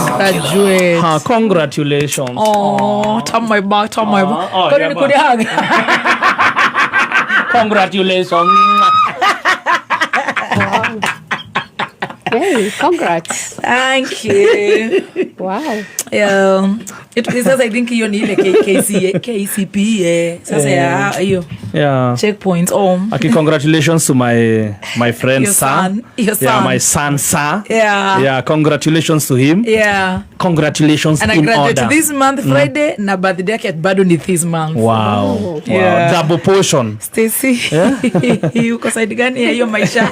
graduate. Congratulations. Oh, tap my back. Congratulations. Hey, congrats. Thank you. Wow. Yeah. It says I think you need KCP. Sasa hiyo. Yeah. Checkpoints. Okay, congratulations to my friend Your son. Yeah, my son, sir. Yeah. Yeah, congratulations to him. Yeah. Congratulations and in order. And I graduate this month, Friday, na birthday yake bado ni this month. Wow. Yeah. Double portion. Stacy. Yeah? Yuko side gani ya hiyo maisha?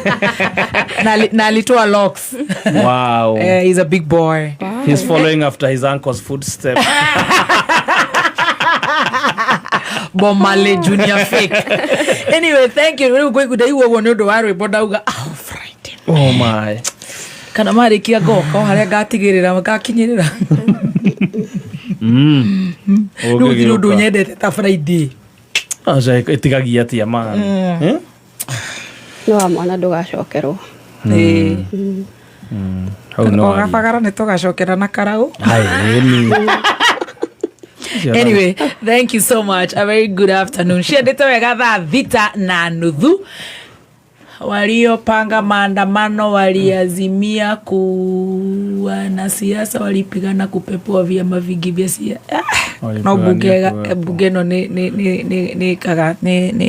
na alitoa locks. Wow. He's a big boy. Wow. He's following after his uncle's footsteps. Bomale Junior fake. Anyway, thank you. We're going to do Friday. Oh my. Kana mari kia go ko haria gatigirira magakinyirira. No do nyendete ta Friday. Aja itigagia tia man. No mwana ndugacokerwo. Ogafagara nĩ tũgacokera na karaũ. Anyway, thank you so much. A very good afternoon. Ciendete wega thaa 6:30. Waliopanga maandamano waliazimia wanasiasa walipigana kupepua vyama vingi vya siasa. No bunge no ni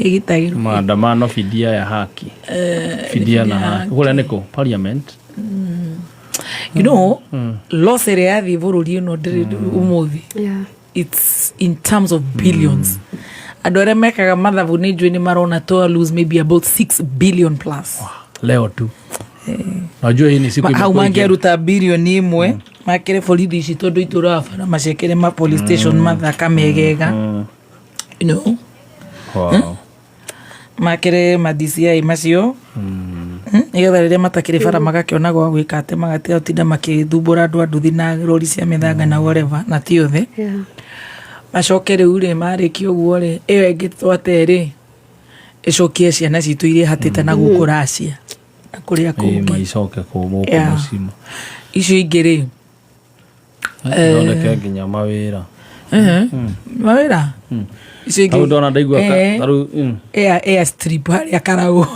gitagiro. Maandamano fidia ya haki. Fidia na haki. Kule niko parliament. You know, loss area the bururi no umuthi. Yeah. It's in terms of billions. Adore mekaga mathabu ni jwe ni marona to lose maybe about 6 billion plus. Wow. Leo tu. Najua hii ni siku imekuwa. Haumangeruta bilioni imwe makere borithi ici tondu ituraba na macekere ma police station mathaka megega. You know. Wow. Makere ma DCI macio. Igetha rĩrĩa matakĩrĩ bara magakiona gwa gwĩka atĩ magatiga ũtinda makĩthumbũra andũ nduthi na rori cia mĩthanga na whatever na ti othe. Yeah. Macoke rĩu rĩ marĩkia ũguo rĩ ĩyo ĩngĩ twate rĩ ĩcokie ciana citũ iria hatĩte na gũkũ Russia na kũrĩa kũngĩ. Maicoke kũmũ kũmũcima. Icio ingĩ rĩ thondeke nginya mawĩra. Mawĩra? Icio ingĩ. Hau ndona ndaigua taru air strip harĩa Karaũ.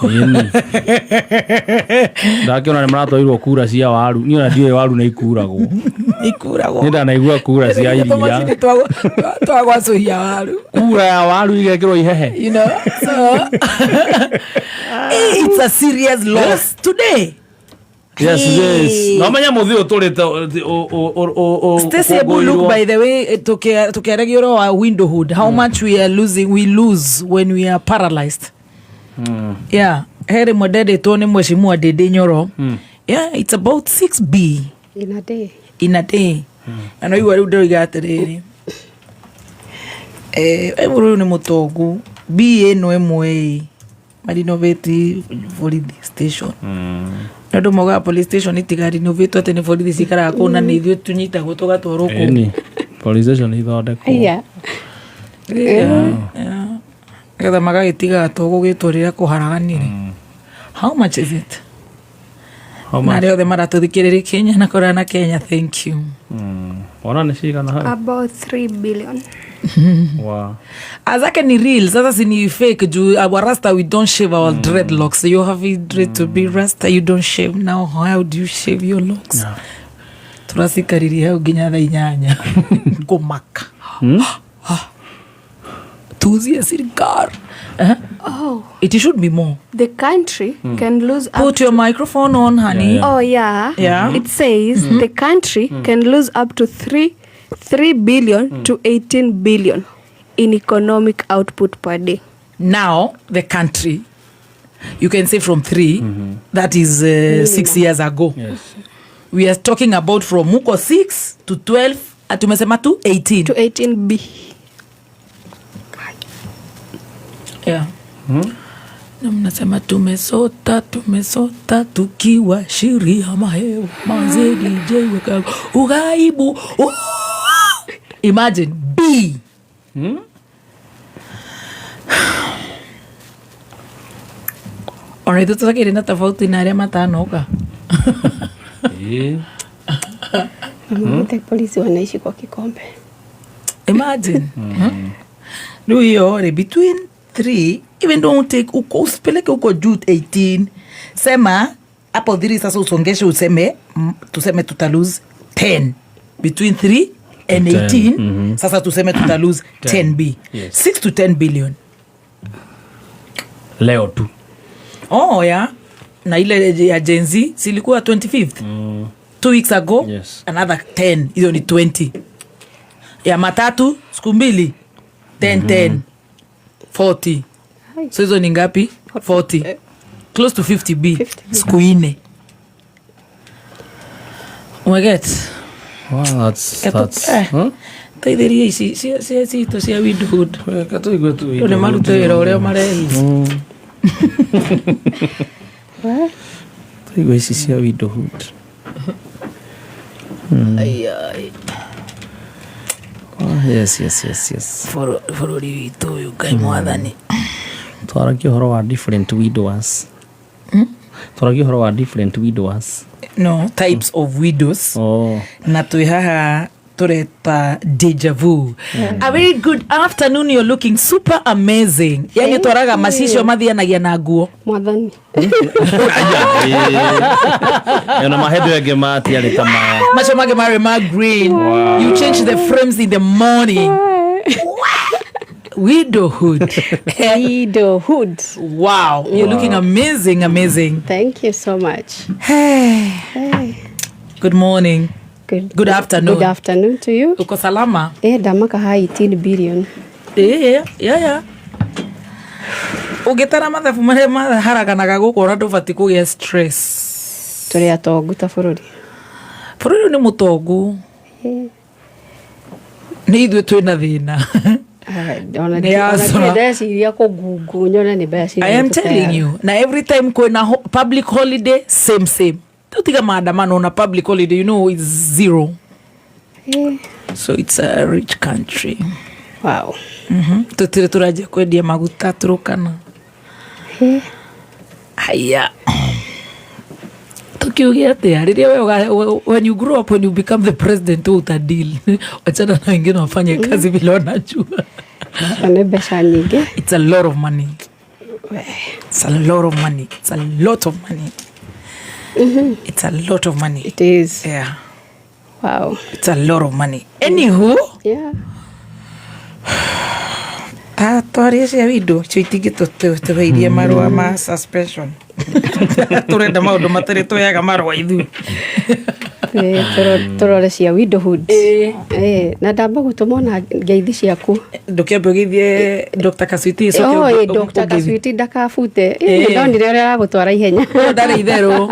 Ndakiona nĩ maratwairwo kura cia waru. Niĩ ona ndiũĩ waru nĩ ikuragwo. Nĩ ndanaigua kura cia iria. Twagwacuria waru. Kura ya waru igekĩrwo ihehe. You know, so it's a serious loss today. Yes. No manya muthi uturite Stacy, look, by the way, tukiaregio wa windowhood, how much we are losing, we lose when we are paralyzed. Yeah, here modede tone mheshimiwa Dede Nyoro. Yeah, it's about 6B In a day. Ano iwa rudo igaterere. Eburu ni mutogu B no emwe marinoveti police station. Nado moga police station itigari noveti ate ni police sikara kona ni ithu tunyita gutoga twaroko. Police station ithondeko. Yeah. Kada maga itiga togo gitwarira kuharaganire. How much is it? Mario de maratuthikiriri Kenya na korana Kenya, thank you. Ona ni cigana ha? About 3 billion. Wow. Azake ni real, sasa si ni fake. Our rasta, we don't shave our dreadlocks. You have it dread to be rasta, you don't shave. Now how do you shave your locks? Turasikariri hao ginya tha 8 kumaka. Tuzi sirikar. Oh. It should be more. The country can lose up Put your microphone on, honey. Oh yeah. Yeah. It says the country can lose up to 3 billion to 18 billion in economic output per day. Now, the country, you can say from 3, that is 6 years ago. Yes. We are talking about from muko 6 to 12, atumesema to 18. To 18B. Yeah. Na mnasema tumesota tukiwa sheria mahewa manze DJ weka ugaibu. Imagine B. Alright, tutakiri na tofauti na aria matanoka. Amwite polisi wanaishi kwa kikombe. Imagine. Do hiyo between 3, even don't take usipeleke uko juu 18. Sema hapo 3 sasa usongeshe useme tuseme tuta lose 10 between 3 and 18. Sasa tuseme tuta lose 10B. 6 to 10 billion. Leo tu. Oh yeah. Na ile ya Gen Z silikuwa 25th. 2 weeks ago, another 10. Hiyo ni 20. Ya matatu siku mbili 10 40. So hizo ni ngapi? 40. Close to 50B. Siku 4. Umeget? Wow, that's taithiria ici ciito cia widowhood katuigwe tu nĩ marute wĩra ũrĩa marehi taigwe ici cia widowhood. Yes. bũrũri witũ ũyũ Ngai mwathani. Twaragia ũhoro wa different widowers. Twaragia ũhoro wa different widowers. No, types of widows. Na twĩ haha tureta deja vu. A very good afternoon, you're looking super amazing. Yani twaraga macicio mathianagia na nguo mwathani. Yana mahedo yake mati yale kama macho mage ma green. Wow. You change the frames in the morning. Widowhood. Wow, you're looking amazing. Thank you so much. Hey. Good morning. Good afternoon. Good afternoon to you. Uko salama? Damaka 18 billion. Yeah. Ugitara mathabu maria maharaganaga gukora ndubati kugia stress. Turi atongu ta bururi. Bururi ni mutongu. Ni ithuĩ twĩna thĩna. I am telling you. Na every time kwena public holiday, same. Tutiga maandamano na public holiday, you know, it's 0. So it's a rich country. Wow. Tutire turaje kwendia maguta turukana. Haya. Tukiugia atia riria when you grow up, when you become the president, uta deal. Wachana na wengine wafanye kazi bila wanajua. It's a lot of money. It's a lot of money. It's a lot of money. It is. Yeah. Wow. It's a lot of money. Anywho. Yeah. Twaria cia windo cio itingĩ tũheirie marũa ma suspension. Tũrenda maũndũ matarĩ tũyaga marũa ithuĩ. Tũrore cia widowhood. Na ndamba gũtũma na ngeithi ciaku. Ndũkĩambe ũgeithie Dr. Kaswiti. Dr. Kaswiti ndakabute. Ndonire ũrĩa agũtwara ihenya. Ndarĩ itherũ.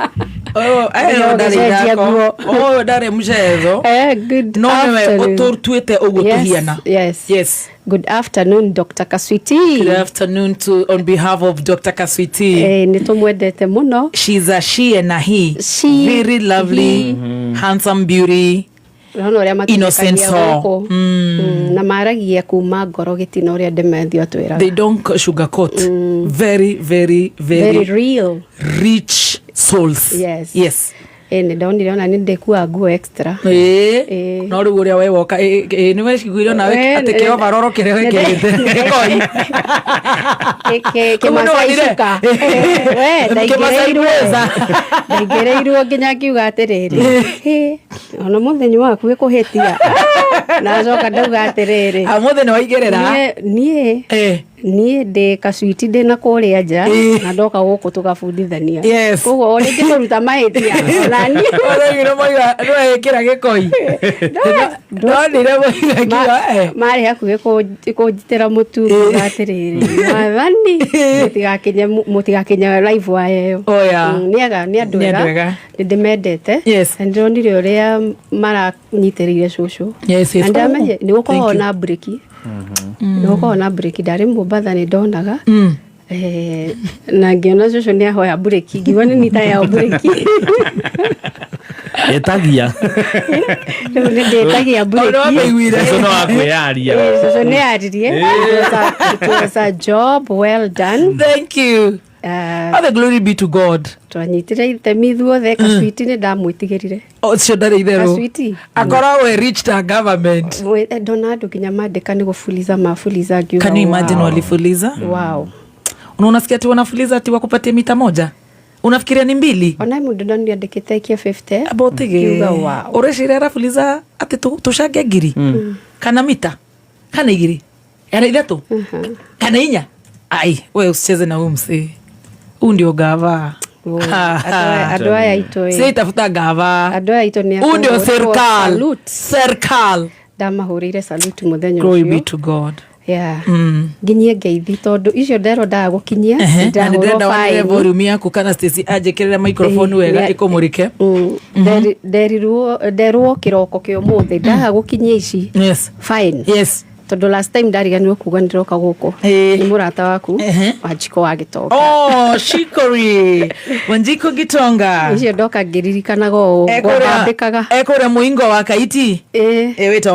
Ndarĩ mũcetho. Good no afternoon. No ũtũtuĩte ũguo tũhiana. Yes. Good afternoon, Dr. Kaswiti. Good afternoon on behalf of Dr. Kaswiti. Nitumwendete muno. She's a she and a he. Very lovely, handsome beauty. Innocent soul. Na maragia kuma ngoro gitino ria ndemethio twira. They don't sugarcoat. Very real. Rich souls. Yes. Ni ndonire ona ndekua nguo extra. No riu uria we woka ni we ciguire nawe ati ke overall kire wekete koi ke masaisuka we ndaigereirwo nginya kiuga atiriri ona muthenya waku gikuhitia na coka ndauga atiriri muthenya waigerera niĩ ndĩ Kaswiti ndĩ na kũrĩa nja na ndoka gũkũ tũgabundithania koguo o rĩngĩ tũruta mahĩtia onani oigire moiga nĩwekĩra gĩkoi ndonire moiga marĩ hakuhĩ kũnjitĩra mũtu atĩrĩrĩ mwathani mũtigakinye live wayo nĩ andũ ega nĩndĩmendete na ndĩronire ũrĩa maranyitĩrĩire cũcũ na ndamenye nĩgũkoragwo na breki nĩgũkoragwo na breki ndarĩ Mũmbatha nĩ ndonaga na ngĩona cũcũ nĩ ahoya breki ngiuga nĩ nita yao breki etagia rĩu nĩ ndĩtagia breki cũcũ no akwĩyaria cũcũ nĩ yaririe. It was a job well done. Thank you. All the glory be to God. Twanyitire itemi thuothe Kaswiti ni ndamwitigirire. Cio ndarĩ itherũ. Kaswiti akoragwo reached a government. Ndona andũ nginya mandĩka nĩ gũfuliza mafuliza ngiuga. Can you imagine walifuliza? Wow. Unasikia ati wanafuliza ati wakupatie mita moja? Unafikiria ni mbili? Ona mundu ndani andikite kia 50. Abotige. Wow. Ureshira arafuliza ati tushage ngiri. Kana mita. Kana igiri. Yana ithatu. Kana inya. Ai, wewe usicheze na umsi. Huu ndio gava. Andũ aya itũ. Si tafuta gava. Andũ aya itũ ni. Huu ndio serikali. Ndamahũrĩire salute muthenya ucio. Glory be to God. Yeah. Nginyie ngeithi tondu icio ndero ndaga gukinyia ndahurwo fine volume yaku kana Stacy ajekerera microphone wega ikumurike nderwo kiroko kio muthi ndaga gukinyia ici fine yes tondu last time ndariganirwo kuga ndiroka guku ni murata waku Wanjiko wa Gitonga Shikori Wanjiko Gitonga icio ndoka ngiririkanaga ngwambikaga ekora muingo wa Kaiti weta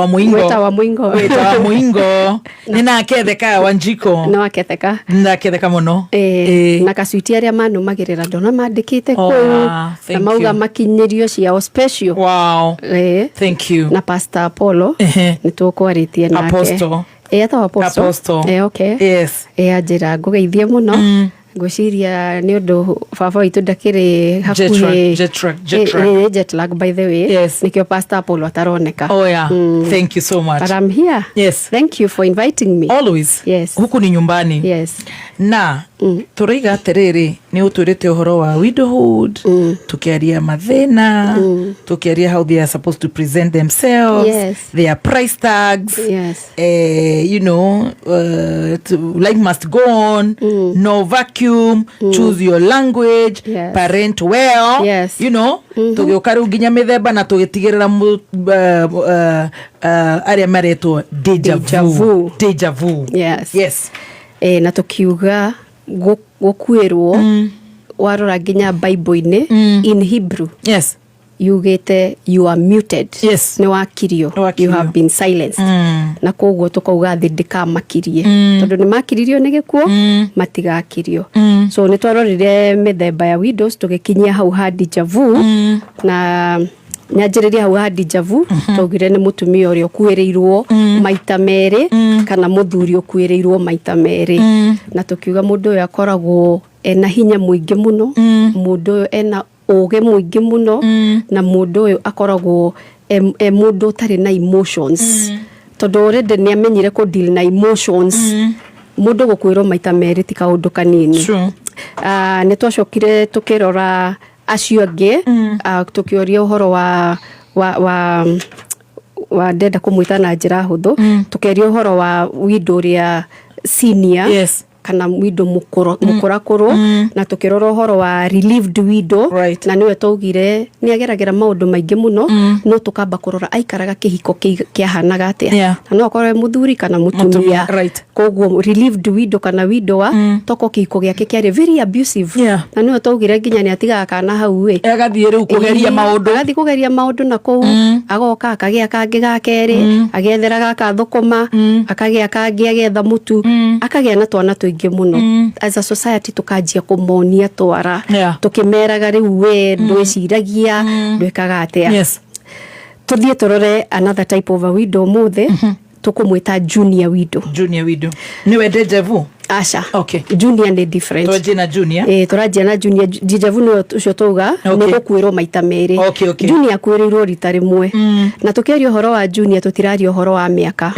wa muingo nina aketheka Wanjiko no aketheka ndaketheka muno na Kaswiti aria manumagirira ndona mandikite kuu na mauga makinyirio ciao special. Wow. Thank you. Na Pastor Apollo nitukwaritie nake eta Apostle. Okay. Yes. Ajira ngugeithie muno. Ngwiciria ni undu baba witu ndakiri hakuhi jet lag by the way. Yes. Nikio Pastor Apollo ataroneka. Oh yeah. Thank you so much. But I'm here. Yes. Thank you for inviting me. Always. Yes. Huku ni nyumbani. Yes. Na turiga atiriri ni uturite uhoro wa widowhood tukiaria mathina tukiaria how they are supposed to present themselves. Yes. Their price tags. Yes. You know, life must go on. No vacuum. Choose your language. Yes. Parent well. Yes. You know, tugioka riu nginya mithemba na tugitigirira aria maretwo deja vu. Yes. Na tukiuga gukwirwo warora nginya Bible-ini in Hebrew. Yes. Yugite you are muted. Yes. Ni wakirio. You have been silenced. Na koguo tukauga thi ndikamakirie tondu ni makiririo ni gikuo matigakirio. So ni twarorire mithemba ya widows tugikinyia hau ha deja vu na nyanjiriria hau ha deja vu tugire ni mutumia uria kuireirwo maita meri kana muthuri ukuireirwo maita meri na tukiuga mundu uyu akoragwo ena hinya muingi muno mundu uyu ena uge muingi muno na mundu uyu akoragwo mundu tari na emotions tondu already ni amenyire ku deal na emotions mundu gukwirwo maita meri ti kaundu kanini. Ni twacokire tukirora acio angi tukioria uhoro wa ndenda kumwita na njira huthu tukeria uhoro wa widow ria senior. Yes. Kana widow mukurakuru na tukirora uhoro wa relieved widow. Right. Na niwe tugire ni ageragira maundu maingi muno no tukamba kurora aikaraga kihiko kiahanaga atia na no akorwe muthuri kana mutumia. Right. Koguo relieved widow kana widow toko kihiko giake kiari very abusive. Na niwe tugire nginya ni atiga kana hau we agathie riu kugeria maundu na kou agoka akagia kangi gakeri agethera gaka thukuma akagia kangi agetha mutu akagia na twana muno. As a society tukanjia kumonia twara tukimeraga riu we ndwiciragia ndwikaga atia. Yes. Tuthie turore another type of a widow muthe tukumwita junior widow. Niwe deja vu. Asha. Okay. Junior ni different. Turajia junior. Turajia na junior. Deja vu no ucio tuga ni gukwirwo maita meri. Junior kwirirwo rita rimwe. Na tukiaria uhoro wa junior tutiraria uhoro wa miaka.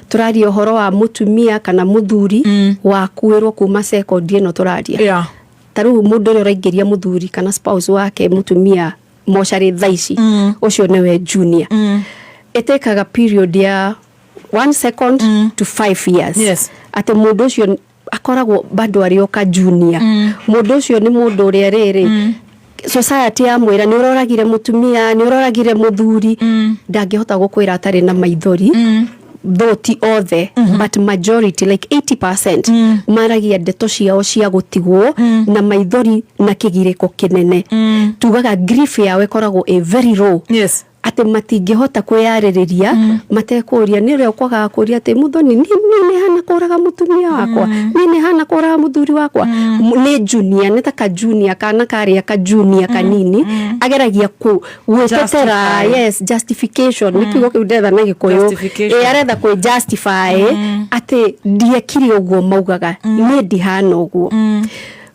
Turaria uhoro wa mutumia kana muthuri wa kwirwo kuma second ino turaria. Taru mundu uri raingiria muthuri kana spouse wake mutumia moshari thaici ucio niwe junior. Etekaga period ya 1 second to 5 years. Yes. Ate mundu ucio akoragwo bado arioka junior. Mundu ucio ni mundu uri riri society ya mwira ni uroragire mutumia ni uroragire muthuri ndangihota gukwira atari na maithori thoti othe but majority like 80% maragia ndeto ciao cia gutigwo na maithori na kigiriko kinene tugaga grief yawe koragwo a very low. Yes. ate matingihota kwiyaririria matekuria ni reo kwaga kuria ate Muthoni ni hana kuraga mutumia wakwa ni hana kuraga muthuri wakwa ni junior ni taka junior kana karia ka junior kanini ageragia ku wetetera yes justification ni kigo kiudetha na gikoyo aretha ku justify ate ndiekire uguo maugaga ni ndihana uguo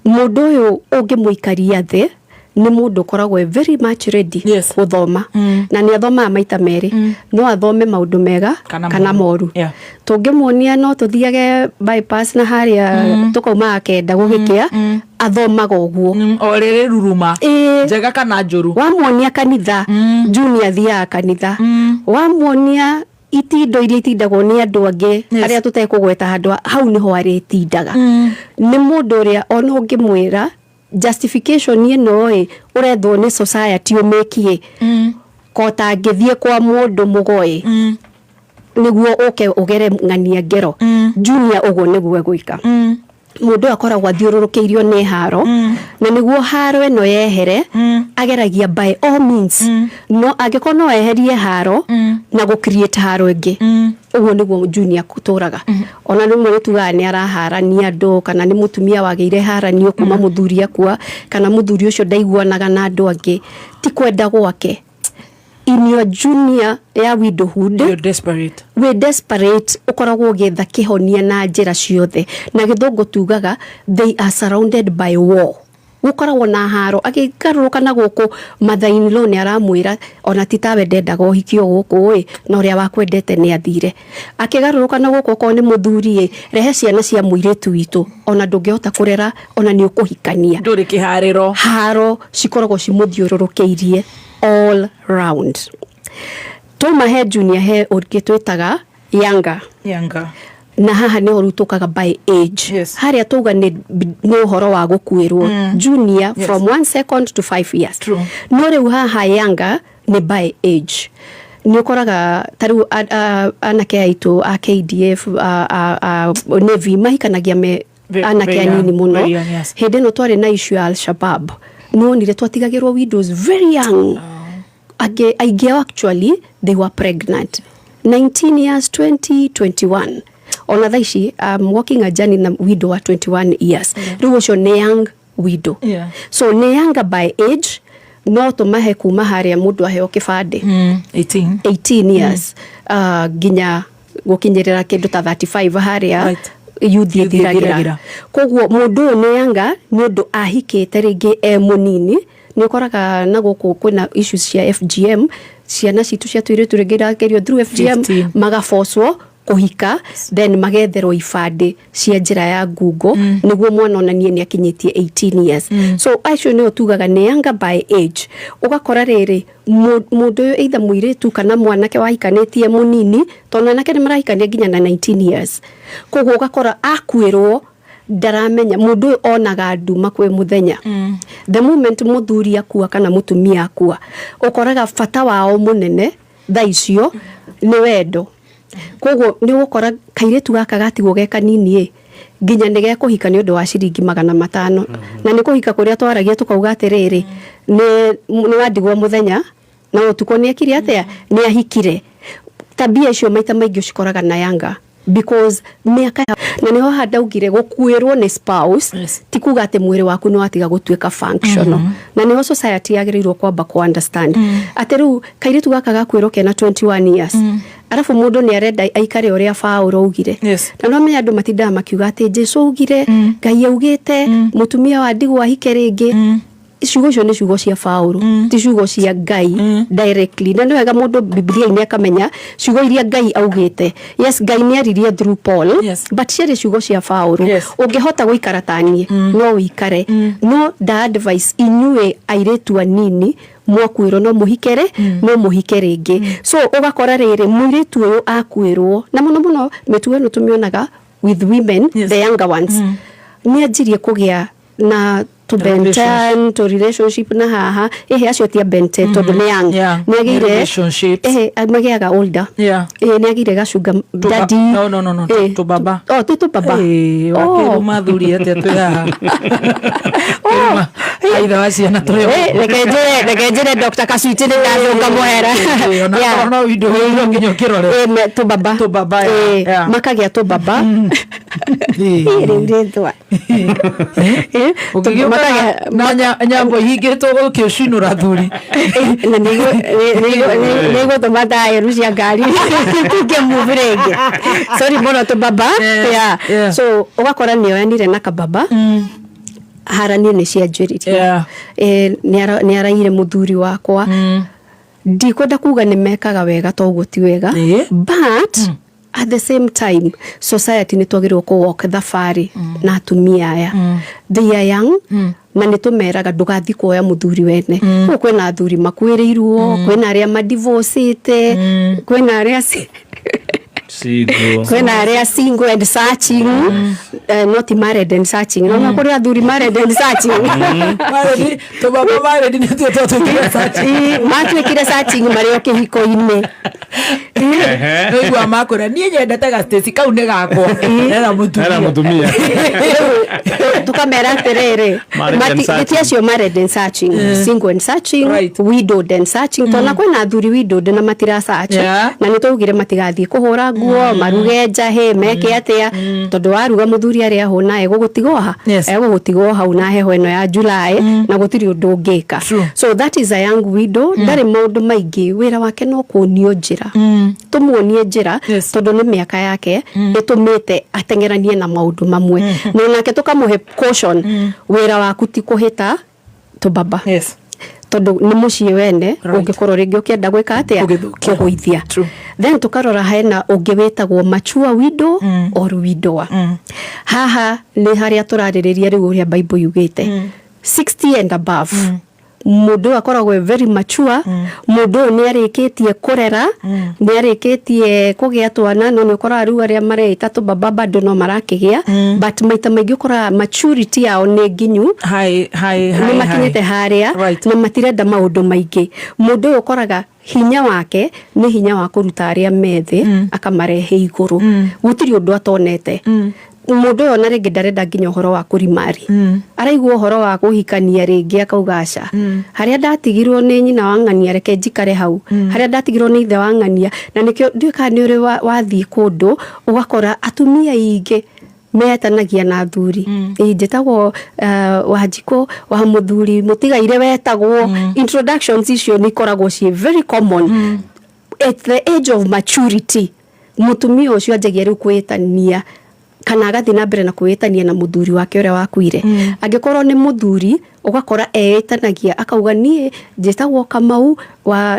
mundu uyu ungimuikaria the ni mundu koragwo very much ready guthoma na ni athoma maita meri no athome maundu mega kana moru tungimuonia no tuthiage bypass na haria tukauma akenda gugikia athomaga uguo orere ruruma njega kana njuru wamuonia kanitha junior thia kanitha wamuonia itindo iria itindagwo ni andu angi aria tutekugweta handu hau niho ari itindaga ni mundu uria ona ungimwira justification ino urethwo ni society umekie kota ngithie kwa mundu mugoi niguo uke ugere ngania ngero junior uguo niguo gwika mundu akoragwo athiururukiirio ni haro na niguo haro eno yehere ageragia by all means no angikona no eherie haro na go create haro ingi uguo niguo junior kuturaga ona nimwe nituga ni arahara ni andu kana ni mutumia wageire hara ni okuma muthuri akwa kana muthuri ucio ndaiguanaga na andu angi ti kwenda gwake in your junior ya widowhood we desperate ukoragwo getha kihonia na njira ciothe na githungu tugaga they are surrounded by war ukoragwo na haro agigaruruka na guku mathaini lo ni aramwira ona titawe ndendaga uhikio guku no ria wakwendete ni athire akigaruruka na guku ko ni muthuri rehe ciana cia muiritu witu ona ndungihota kurera ona ni ukuhikania nduri kihariro haro cikoragwo cimuthiururukiirie all round tuma he junior he urikitwitaga younger na haha ni urutukaga by age haria tuga ni uhoro wa gukwirwo junior from 1 second to 5 years no riu haha younger ni by age ni ukoraga taru anake aitu a KDF Navy mahikanagia me anake anini muno hindi no twari na issue ya Al-Shabaab no nire twatigagirwo widows very young aige actually they were pregnant 19 years 2021 ona thaici working a journey na widow wa 21 years riu ucio ni young widow so ni younger by age no tumahe kuma haria mundu aheo kibande 18 years ginya gukinyerera kindu ta 35 haria youth ithiragira koguo mundu ni yanga mundu ahikite ringi munini ni ukoraga na guku kwina issues cia FGM ciana citu cia tuiritu ringira kerio through FGM magafoswo kuhika then magetherwo ibande cia njira ya ngungo niguo mwana onanie ni akinyitie 18 years so acio ni otugaga ni younger by age ugakora riri mundu either muiritu kana mwanake wahikanetie munini tona nake ni marahikania ginya na 19 years koguo ugakora akwirwo ndaramenya mundu onaga nduma kwe muthenya the moment muthuri akua kana mutumia akua ukoraga fata wao munene thaicio ni wendo koguo ni gukora kairetu gaka gatigwo geka nini ginya nige kuhika ni undu wa ciringi 500 na ni kuhika kuria twaragia tukauga atiriri ni wadigwo muthenya na utuko ni akiri atia ni ahikire tabia icio maita maingi ucikoraga na yanga because miaka na niho hadaugire gukuirwo ni spouse tikuga ate mwiri waku no atiga gutuika functional na niho society yagirirwo kwamba ku understand ateru kairetu gaka gakwirwo kena 21 years arafu mundu ni arenda aikare uria Paulo ugire na no menya andu matinda makiuga ate Jesu ugire Ngai augite mutumia wa ndigwa ahike ringi ciugo cio ni ciugo cia Paulo ti ciugo cia Ngai directly na wega mundu Biblia ini akamenya ciugo iria Ngai augite yes Ngai ni aririe through Paul but cia ciugo cia Paulo ungehota guikara tanie no wikare no da advice inyue airetu anini mwakwirwo no muhikere no muhike ringi so ugakora riri muiritu uyu akwirwo na muno mituwe no tumionaga with women the younger ones ni ajirie kugia na to benten to relationship na haha acio tia benten to the young ni agire relationship magiaga older ni agire gacunga daddy no to baba to baba wakiru mathuri ate tu ya aitha wa ciana tũrĩ reke njĩre Dr. Kasuiti nĩ ndathũka mũhera no window nginya ũkĩrore tũbaba makagĩa tũbaba rĩu rĩthwa ũkĩgĩũka nyambo ihingĩtwo gũkĩũcinũra thuri na nĩgũtũma taĩru cia ngari ngĩmove rĩngĩ sorry mũno tũbaba so ũgakora nĩoyanire na kababa haranio nĩ cianjĩrĩrie nĩ araire mũthuri wakwa ndikwenda kuga nĩ mekaga wega toguo ti wega but at the same time society nĩ twagĩrĩirwo kũ-walk thabarĩ na atumia aya they are young na nĩ tũmeraga ndũgathi kuoya mũthuri wene kwĩna athuri makuĩrĩirwo kwĩna arĩa madivorcĩte kwĩna arĩa kwena area single and searching not married and searching no kuri athuri married and searching married to baba married ni to kire searching matwikire searching mario kihiko-ini nĩgua makũra niĩ nyendete gasteci kau nĩ gakwa era mũtumia tukamera atĩrĩrĩ ti acio married and searching single and searching widowed and searching tona kwena athuri widowed na matira search na nĩ twaugire matigathiĩ kũhũra nguo maruge njahe meke atĩa tondũ waruga mũthuri arĩa hũna egũgũtigwo ha egũgũtigwo hau na heho ĩno ya July na gũtirĩ ũndũ ũngĩka so that is a young widow ndarĩ maũndũ maingĩ wĩra wake no kuonio njĩra tumuonie njĩra tondũ nĩ mĩaka yake ĩtũmĩte ateng'eranie na maũndũ mamwe na nake tũkamũhe caution wĩra waku ti kũhĩta tũbaba tondũ nĩ mũciĩ wene ũngĩkorwo rĩngĩ ũkĩenda gwĩka atĩa kũgũithia then tukarora hena ũngĩ wĩtagwo mature widow or widower haha nĩ harĩa tũrarĩrĩria rĩu ũrĩa Bible yugĩte 60 and above mũndũ akoragwo very mature mũndũ nĩ arĩkĩtie kũrera nĩ arĩkĩtie kũgĩa twana no nĩ ũkoraga rĩu arĩa mareita tũbaba bado no marakĩgĩa but maita maingĩ ũkoraga maturity yao nĩ nginyu nĩ makinyĩte harĩa na matirenda maũndũ maingĩ mũndũ ũyũ ũkoraga hinya wake nĩ hinya wa kũruta arĩa methĩ akamarehe igũrũ gũtirĩ ũndũ atonete mũndũ ũyũ na rĩngĩ ndarenda nginya ũhoro wa kũrimari araigua ũhoro wa kũhikania rĩngĩ akauga aca harĩa ndatigirwo nĩ nyina wa ng'ania reke njikare hau harĩa ndatigirwo nĩ ithe wa ng'ania na nĩkĩo nduĩka nĩ ũrĩ wathiĩ kũndũ ũgakora atumia aingĩ metanagia na athuri njĩtagwo Wanjikũ wa mũthuri mũtigaire wetagwo introductions icio nĩ ikoragwo ciĩ very common at the age of maturity mũtumia ũcio anjagia rĩu kwĩtania kana agathi na mbere na kwĩtania na mũthuri wake ũrĩa wakuire angĩkorwo nĩ mũthuri ũgakora etanagia akauga niĩ njĩtagwo Kamau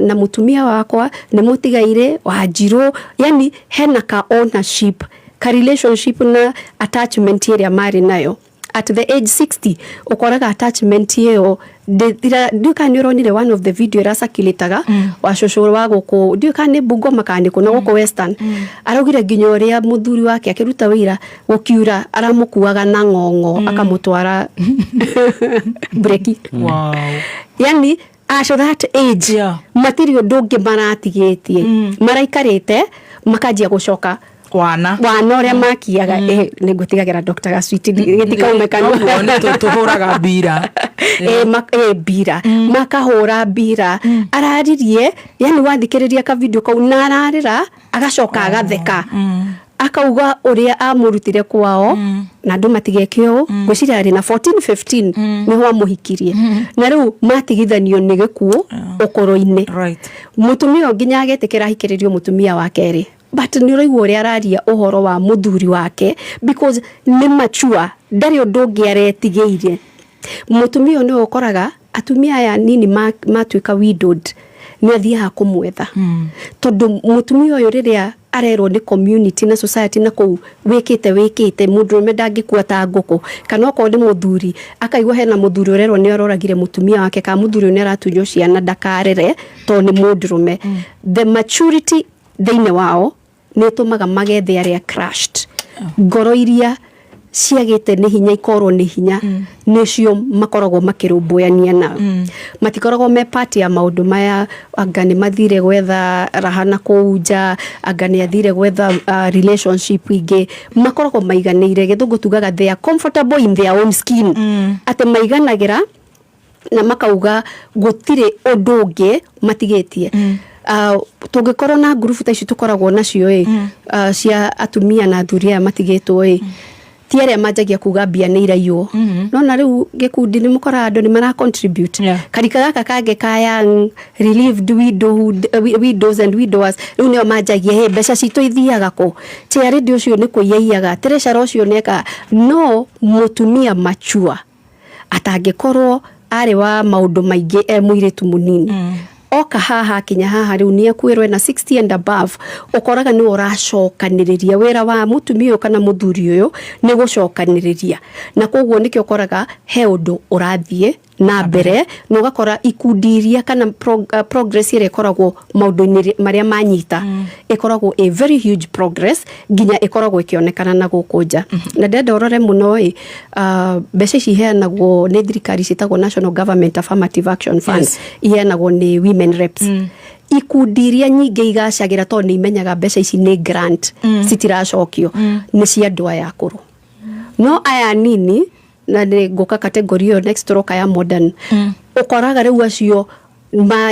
na mũtumia wakwa nĩ mũtigaire Wanjirũ yani hena ka ownership ka relationship na attachment ĩrĩa marĩ nayo at the age 60 ukoraga attachment ĩyo nduĩka nĩ ũronire one of the video ĩracakilĩtaga wa cũcũ wa gũkũ nduĩka nĩ Bungoma kana kũ na gũkũ Western araugire nginya ũrĩa mũthuri wake akĩruta wĩra gũkiura aramũkuaga na ng'ong'o akamũtwara breki yani at that age material ndũngĩ maratigĩtie maraikarĩte makanjia gũcoka wana ũrĩa makiaga nĩngũtigagĩra Dr. Kasuiti gĩtikaumekana tũhũraga mbira mbira makahũra mbira araririe yani wathikĩrĩria ka video kau na ararĩra agacoka agatheka akauga ũrĩa amũrutire kwao na andũ matigeke ũũ gwĩciria arĩ na 14-15 nĩho amũhikirie na rĩu matigithanio nĩ gĩkuũ ũkũrũ-inĩ mũtumia nginya agetĩkĩra ahikĩrĩrio mũtumia wa kerĩ but nĩ ũraigua ũrĩa araria ũhoro wa mũthuri wake because nĩ mature ndarĩ ũndũ ũngĩ aretigĩire mũtumia nĩ ũkoraga atumia aya nini matuĩka widowed nĩ athiaga kũmwetha tondũ mũtumia ũyũ rĩrĩa arerwo nĩ community na society na kũu wĩkĩte mũndũrũme ndangĩkua ta ngũkũ kana okorwo nĩ mũthuri akaigua hena mũthuri ũrerwo nĩ aroragire mũtumia wake kana mũthuri nĩ aratunywo ciana ndakarere tondũ nĩ mũndũrũme the maturity thĩinĩ wao nĩ tũmaga magethe arĩa crushed ngoro iria ciagĩte nĩ hinya ikorwo nĩ hinya nĩcio makoragwo makĩrũmbũyania nao matikoragwo me part ya maũndũ maya anga nĩ mathire gwetha raha na kũunja anga nĩ athire gwetha relationship ingĩ makoragwo maiganĩire gĩthũngũ tugaga they are comfortable in their own skin atĩ maiganagĩra na makauga gutire undu ungi matigetie tungikorwo na group ta ici tukoragwo nacio cia atumia na athuri matigitwo ti aria manjagia kuga mbia ni iraiywo no na riu gikundi ni mukora andu ni mara contribute karika gaka kage ka young relieved widows and widowers riu ni manjagia mbeca citu ithiaga ko tia radio ucio ni kuiyaiyaga treasure ucio neka no mutumia machua atangikorwo ari wa maundu maingi muiritu munini oka haha kinya haha riu ni akwirwe na 60 and above ukoraga ni uracokaniriria wira wa mutumia kana muthuri uyu ni gucokaniriria na koguo nikio ukoraga he undu urathie na mbere no gakora ikundiria kana progress ire koragwo maundu maria manyita ikoragwo a very huge progress ginya ikoragwo ikionekana na gukunja na ndenda urore muno mbeca ici heanagwo ni thirikari citagwo National Government Affirmative Action Fund iheanagwo ni women reps ikundiria nyingi igacagira to ni imenyaga mbeca ici ni grant citiracokio ni cia andu aya akuru no aya nini na ngoka category yo next roka ya modern ukoraga riu acio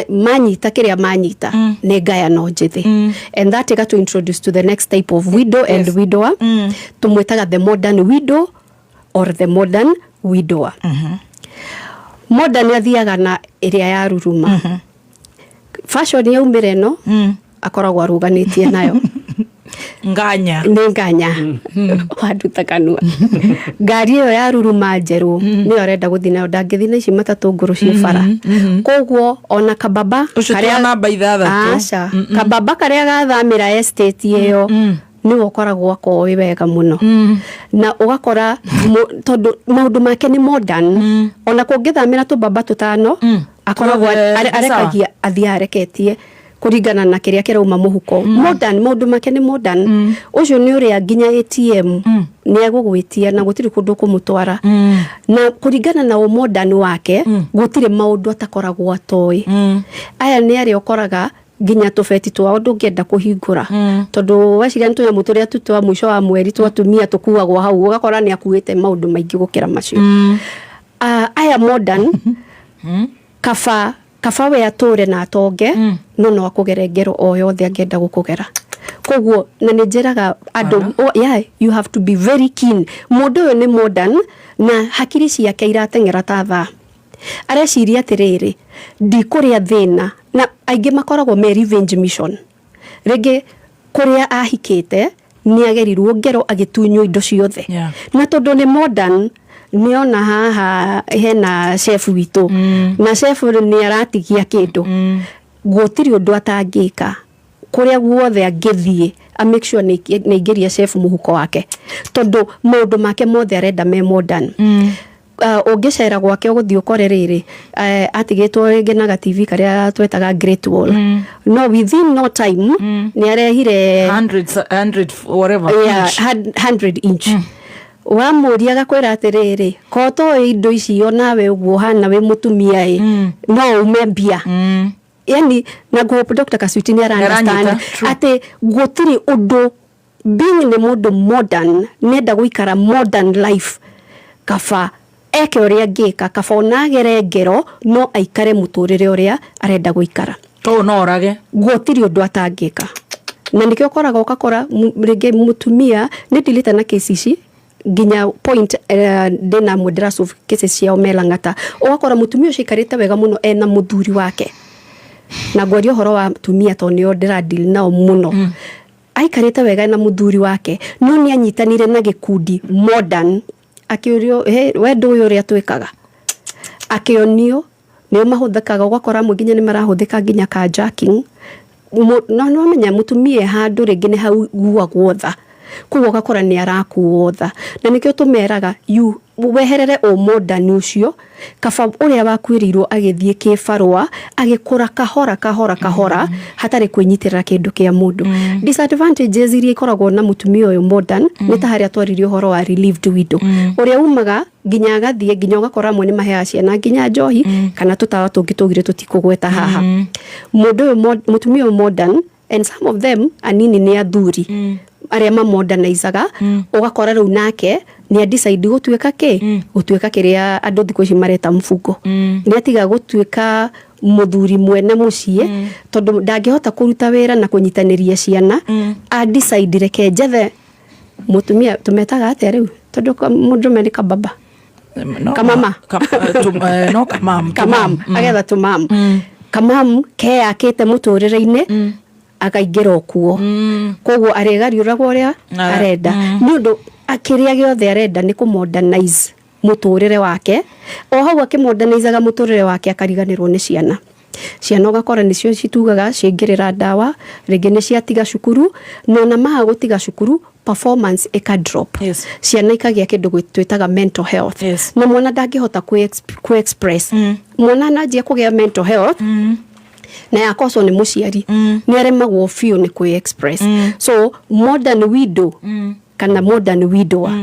manyita kiria manyita ne gaya no njithi and that got to introduce to the next type of widow and widower tumwetaga the modern widow or the modern widower modern yathiaga na iria ya ruruma fashion ya umireno akoragwo aruganitie nayo nganya waduta kanua ngari yo ya ruruma njeru ni orenda guthina ndangithina ici matatu nguru cia bara koguo ona kababa karia namba 6 kababa karia gathamira estate iyo ni ukoragwo akowi wega muno na ugakora tondu maundu make ni modern ona kungithamira tu baba tutano akoragwo arekagia athiareketie kuringana na kiria kirauma muhuko modern maundu make ni modern ucio ni uria ginya ATM ni agugwitia na gutiri kundu kumutwara na kuringana na modern wake gutire maundu atakoragwo atoi aya ni ari okoraga ginya tofeti twa ndungenda kuhingura tondu waciria ntu ya muturia tutwa mwisho wa mweri twatumia tukuagwo hau ugakora ni akuite maundu maingi gukira macio aya modern kaba we ature na atonge no akugerengero o yothe angenda gukugera koguo na njiraga andu you have to be very keen mundu uyu ni modern na hakiri ciake iratengera ta tha areciria atiriri ndikuria thina na aingi makoragwo me revenge mission rege kuria ahikite ni agerirwo ngero agitunywo indo ciothe na tondu ni modern niona haha hena chef witu na chef ni aratigia kindu gutiri undu atangika kuria guothe angithie a make sure ni ingiria chef muhuko wake tondu maundu make mothe arenda me modern ungicera gwake uguthii ukore riri atigitwo ngenaga TV karia twetaga Great Wall no within no time ni arehire 100 whatever 100 inch wa muria gakwira atiriri ko to indo ici onawe uguo hana we mutumia no umembia yani na go Dr. Kasuti ni understand ate gutiri undu being the modern nenda guikara modern life kafa eke uria ngika kaba onagere ngero no aikare muturire uria arenda guikara to no orage gutiri undu atangika na nikio koraga ukakora rege mutumia ni dilita na kesici ginya point dena modras of cases cia omelangata ugakora mutumia ucio ikarite wega muno ena muthuri wake na gwario horo wa mutumia to ni ordera deal nao muno aikarite wega na muthuri wake no ni anyitanire na gikundi modern akiurio wendo uyu ria twikaga akionio ni mahuthikaga ugakora muginya ni marahuthika ginya ka jacking no menya mutumia handu ringi ni hau guagwo tha kugo gakora ni arakuotha na nikio tumeraga you weherere o modern ucio kaba uria wakwirirwo agithie kifarwa agikura kahora hatari kwinyitirira kindu kia mundu disadvantages iria ikoragwo na mutumia uyu modern ni ta haria twaririo horo wa relieved widow uria umaga ginya gathie ginya ugakora mwe ni mahea ciana ginya njohi kana tutawa tungitugire tutikugweta haha mundu uyu mutumia uyu modern and some of them anini ni athuri aria ma modernizaga ugakora riu nake ni decide gutuika gutuika kiria andu thikũ ici mareta mfungo ni atiga gutuika muthuri mwene mucie tondu ndangihota kuruta wira na kunyitaniria ciana a decide reke jethe mutumia tumetaga atia riu tondu mundu medika baba kamama kamam agetha tumam kamam ke akite muturire-ini akaingira okuo koguo aregariuragwo uria arenda ni undu akiria giothe arenda ni ku modernize muturire wake o hau akimodernizaga muturire wake akariganirwo ni ciana ugakora nicio citugaga cingirira ndawa ringi ni ciatiga cukuru nona maha gutiga cukuru performance eka drop ciana ikagia kindu gwitwitaga mental health na mwana ndangihota ku express mwana najia kugia mental health na yakoso ni muciari ni aremagwo fio ni ku express so modern widow kana modern widower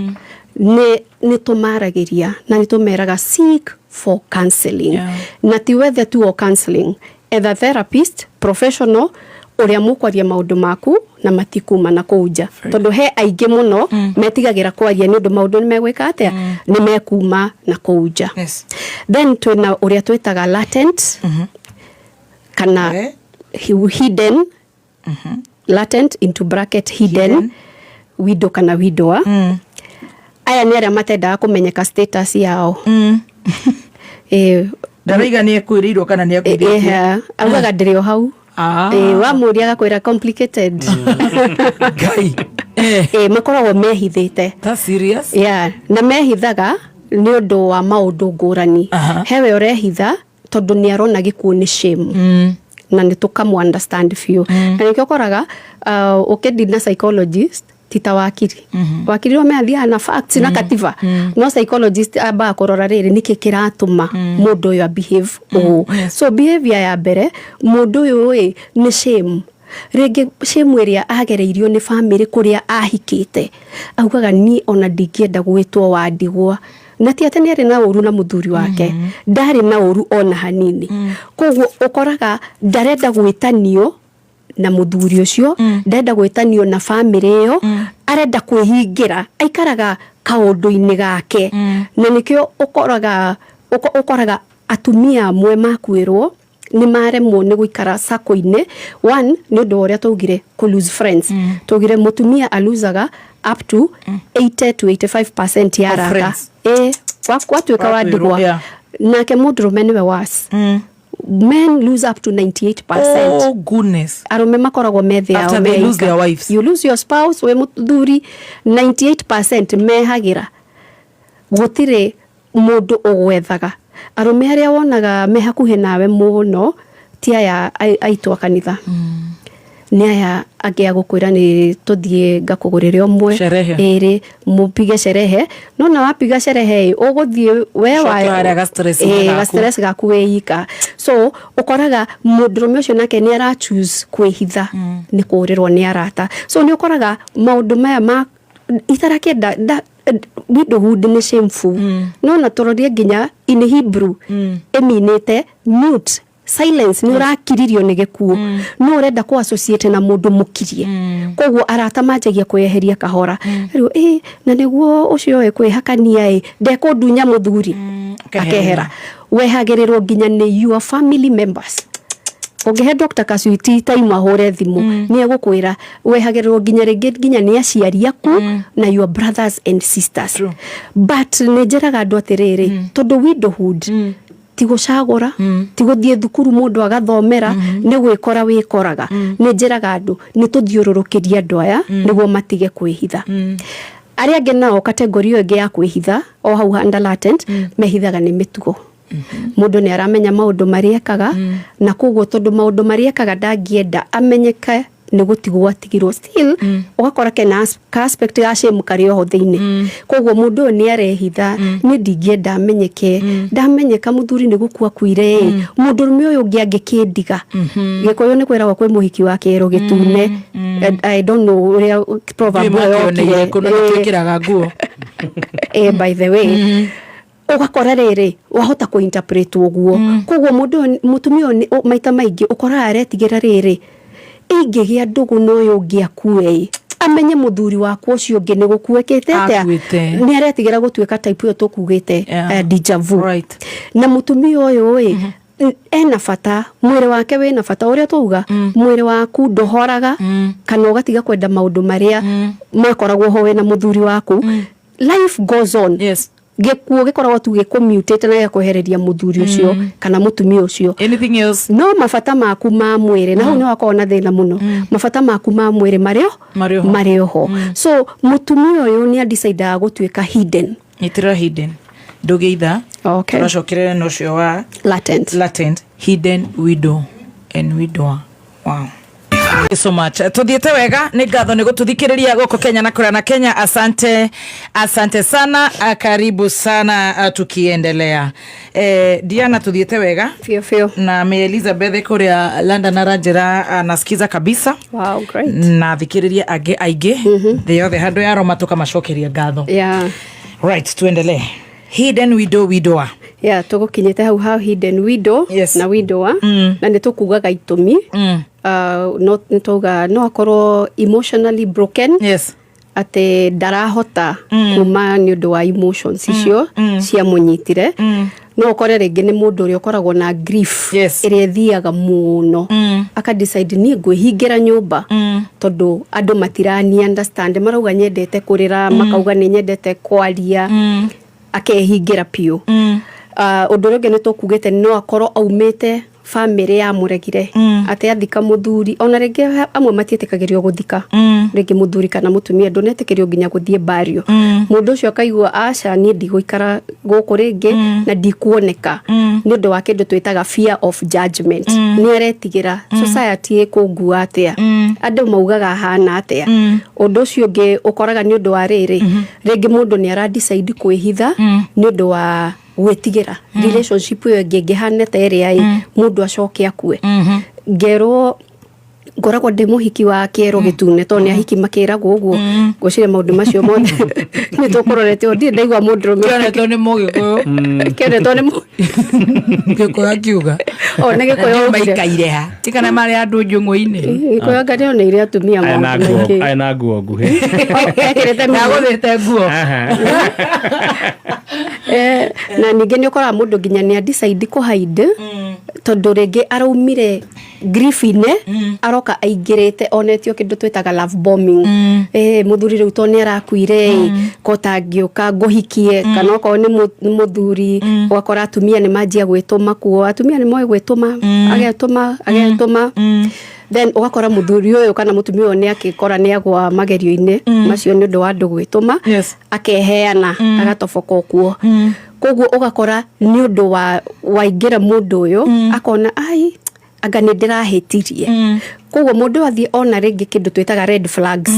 ni tumaragiria na ni tumeraga seek for counseling na ti whether tu o counseling either therapist professional uria mukwaria maundu maku na matikuma na kuja tondu he aingi muno metigagira kwaria ni undu maundu ni megwika atia ni mekuma na kuja then twina uria twitaga latent kana hidden latent into bracket hidden widow kana widower aya ni aria matendaga kumenyeka status yao ndariga ni ekwirirwo kana ni ekwirirwo augaga ndirio hau wa muria gakwira complicated gai makoragwo mehithite that's serious na mehithaga ni undu wa maundu ngurani hewe urehitha tondu ni arona gikuo ni shame na ni tukamu understand few na nikio koraga ukidina psychologist tita wakiri wakiri wameathia na facts na katiba no psychologist aba korora riri niki kiratuma mundu yo behave so behavior ya mbere mundu yo ni shame rege shame ria agereirio ni family kuria ahikite augaga ni ona ndingienda gwitwo wandigwa na ti atene ari na uru na muthuri wake ndari na uru ona hanini koguo ukoraga ndarenda gwitanio na muthuri ucio ndenda gwitanio na family yo arenda kwihingira aikaraga kaundu-ini gake na nikio ukoraga atumia amwe makwirwo ni maremwo ni guikara sako-ini one ni undu uria tugire ku lose friends tugire mutumia aluzaga up to 80 to 85% ya rata kwa tuika wadigwa nake mudrume niwe was men lose up to 98%. Oh goodness. Arume makoragwo methe yao after they lose their wives. You lose your spouse we muthuri 98% mehagira gutire mundu ugwethaga arume aria wonaga mehakuhe nawe muno ti aya aitwa kanitha ni aya agia gukwira ni tuthie ngakugurire omwe eri mupige sherehe no na wapiga sherehe uguthie we wa stress gakuweika so ukoraga mudrume ucio nake ni ara choose kwihitha ni kurirwo ni arata so ni ukoraga maundu maya ma itarakenda widowhood ni shameful no na turorie nginya in Hebrew eminete mute silence ni urakiririo ni gikuo no urenda ku associate na mundu mukirie koguo arata manjagia kweheria kahora riu na niguo ucio we kwihakania ndekundunya muthuri akehera wehagirirwo nginya ni your family members ungehe Dr. Kasuiti time ahore thimu ni egukwira wehagirirwo nginya ringi nginya ni aciari aku na your brothers and sisters. True. But nejeraga andu atiriri tondu widowhood tigucagura tiguthie thukuru mundu agathomera ni gwikora wikoraga nejeraga andu ni tuthiururukiria andu aya niguo matige kwihitha aria ange nao category iyo ingi ya kwihitha o hau under latent mehithaga ni mitugo mundu ni aramenya maundu mariekaga na koguo tondu maundu mariekaga ndangienda amenyeke ni gutigwo atigirwo still ugakora kena aspect ya shame kari oho thiini koguo mundu ni arehitha ni ndingienda amenyeke ndamenyeka muthuri ni gukua kuire mundurume uyu ngi angikindiga gikoyo ni kwiragwo kwi muhiki wa kero gitune I don't know uria proverb yo kwikiraga nguo by the way ugakora riri wahota ku interpret uguo koguo mundu mutumia maita maingi ukora aretigira riri ingigia ndugu no yo ngiakue amenye muthuri wakwa ucio ungi ni gukuekete atia ni aretigira gutuika type yo tukugite deja vu na mutumia uyu ena fata mwire wake wina fata uria tuuga mwire waku ndohoraga kana ugatiga kwenda maundu maria makoragwo ho wena muthuri waku life goes on gikuo gikoragwo tu gikumutate na gikuhereria muthuri ucio kana mutumia ucio anything else no mafata maku ma mwire na hone wakona thina muno mafata maku ma mwire mario ho so mutumia uyu ni decide gutuika hidden itira hidden dogeitha turacokere no cio wa latent hidden widow and widower wow so much tuthiete wega ni ngatho ni gututhikiriria goko Kenya na kura na Kenya asante sana karibu sana tukiendelea Diana tuthiete wega fio na me Elizabeth kuria London arajira anasikiza kabisa wow great na thikiriria aige the hando ya Roma tukamacokeria ngatho right tuendelee hidden widower tugukinyete hau hidden widow na widower na nitukugaga itumi no nituga no akorwo emotionally broken ate darahota kuma ni undu wa emotions icio cia munyitire no ukore ringi ni mundu uri ukoragwo na grief ire thiaga muno aka decide ni ngwihingira nyumba tondu andu matirani understand marauga nyendete kurira makauga ni nyendete kwaria akehingira pio undu rungi ni tukugite no akorwo aumite family ya muregire ate athika muthuri ona ringi amwe matietikagirio guthika ringi muthuri kana mutumia ndonetikirio nginya guthie bario mundu ucio akaigua aca ni ndigũikara guku ringi na ndikuoneka ni undu wa kindu twitaga fear of judgment ni aretigira society ikungua atia andu maugaga hana atia undu ucio ngi ukoraga ni undu wa ringi mundu ni ara decide kwihitha ni undu wa gwetigira relationship yo ngehane ta area mundu acoke akue ngero ngoragwo ndi muhiki wa kero gitune to ni ahiki makiragwo uguo ngocire maundu macio mothe ni tukororete ndi ndaigwa mundu kionetwo ni mugikuyu kionetwo ni gikuyu akiuga ona gikuyu maikaire ha tikana mari andu njung'u-ini gikuyu ngari ona ire atumia maundu aina nguo nguhi ekirete naguthite nguo na ninge ni ukora mundu nginya ni decide ku hide tondu ringi araumire grief-ine aroka aingirite onetio kindu twitaga love bombing muthuri riu to ni arakuire kotangiuka nguhikie kana ko ni muthuri wakora atumia ni manjia gwituma kuo atumia ni moe gwituma agetuma then ugakora muthuri uyu kana mutumia uyu ni akikora ni agwa magerio-ine macio ni undu wa andu gwituma akeheana agatoboka kuo koguo ugakora ni undu wa waingira mundu uyu akona ai anga ni ndirahitirie koguo mundu athie ona ringi kindu twitaga red flags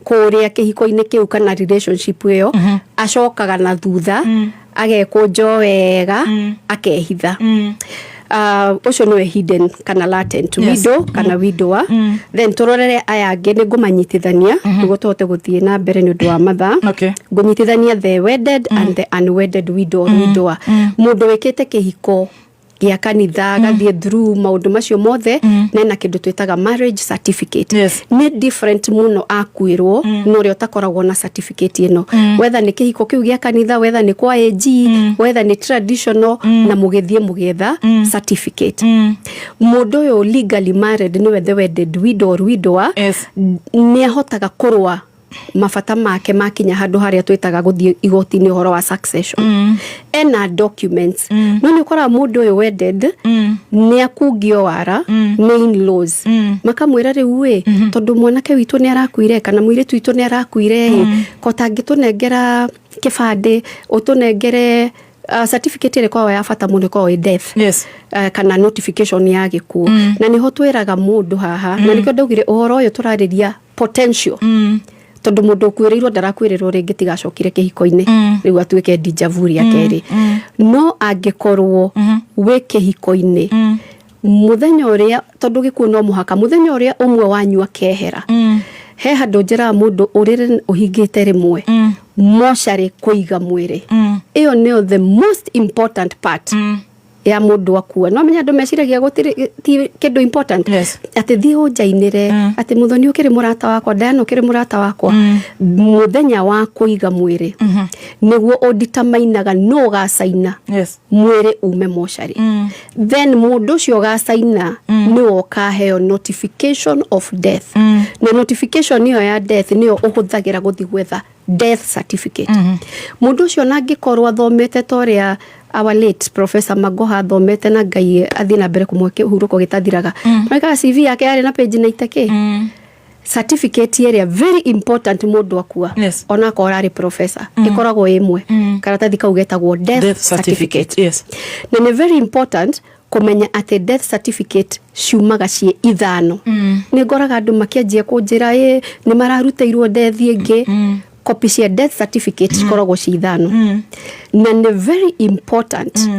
kuria kihiko-ini kiu kana relationship iyo acokaga na thutha agekunjo wega akehitha ucio niwe hidden kana latent widow kana widower then turorere aya angi ni ngumanyitithania niguo tuhote guthie na mbere ni undu wa matha ngunyitithania the wedded and the unwedded widower mundu wikite kihiko gia kanitha gathie through maundu macio mothe nena kindu twitaga marriage certificate ni different muno akwirwo no ri utakoragwo na certificate ino whether ni kihiko kiu gia kanitha whether ni kwa AG whether ni traditional na mugethie mugetha certificate mundu uyu legally married ni the wedded widow or widower ni ahotaga kurwa mafata make makinya handu haria twitaga guthie igoti-ini horo wa succession ena documents no ni ukora mundu uyu wedded ni akungio wara ni in-laws makamwira riu tondu mwanake witu ni arakuire kana mwiritu witu ni arakuire kotangitunengera kibande utunengere certificate ile kwa ya fata mundu kwa death kana notification ya gikuo na niho twiraga mundu haha na nikyo ndaugire uhoro uyu turariria potential tondu mundu kwiriirwo ndarakwirirwo ringi tigacokire kihiko-ini riu atuike deja vu ya keri no angikorwo we kihiko-ini muthenya uria tondu gikuo no muhaka muthenya uria umwe wanyu akehera he handu njira mundu urire uhingite rimwe moshari kuiga mwiri iyo nio the most important part ya mundu akua no menya andu meciragia gutiri kindu important ati thii unjainire ati muthoni ukiri murata wakwa Diana ukiri murata wakwa muthenya wa kuiga mwiri niguo uditamainaga no gacaina mwiri ume mochari then mundu cio gacaina no okaheo notification of death na notification niyo ya death niyo uhuthagira guthi gwetha death certificate mundu cio nangikorwo athomete toria our late Professor Magoha thomete na Ngai athina mbere kumweke uhuruko gitathiraga maika CV yake yari na page 90k certificate area very important mundu akua ona ko ari professor ikoragwo imwe karatathi kau getagwo death certificate na ni very important kumenya ati death certificate ciumaga cie ithano ni ngoraga andu makianjia kunjira ni mararuteirwo death ingi copy cia death certificate koragwo cie ithano na ni very important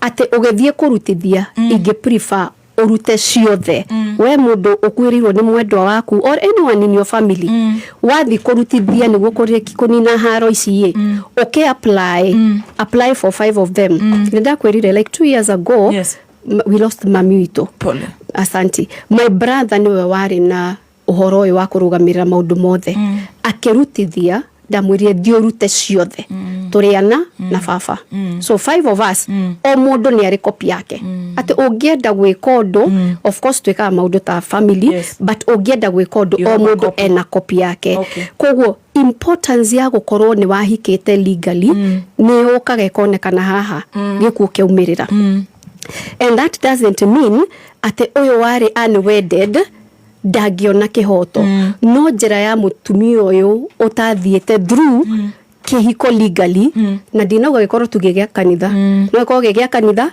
ati ugethie kurutithia ingi prefer urute ciothe we mundu ukwirirwo ni mwendwa waku or anyone in your family wathi kurutithia niguo kunina haro ici okay apply for 5 of them nenda kwirire like 2 years ago we lost mami wito asanti my brother niwe wari na uhoro uyu wa kurugamirira maundu mothe akirutithia ndamwirie thiorute ciothe turiana na baba so 5 of us o mundu ni ari copy yake ati ungienda gwika undu of course tweka maundu ta family but ungienda gwika undu o mundu ena copy yake koguo importance ya gukorwo ni wahikite legally ni ukaga ikonekana haha gikuo kiumirira and that doesn't mean ati uyu wari unwedded ndagiona kihoto no njira ya mutumia uyu utathiete through kihiko legally na ndinoga gikorwo tugigia kanitha no gikorwo gigia kanitha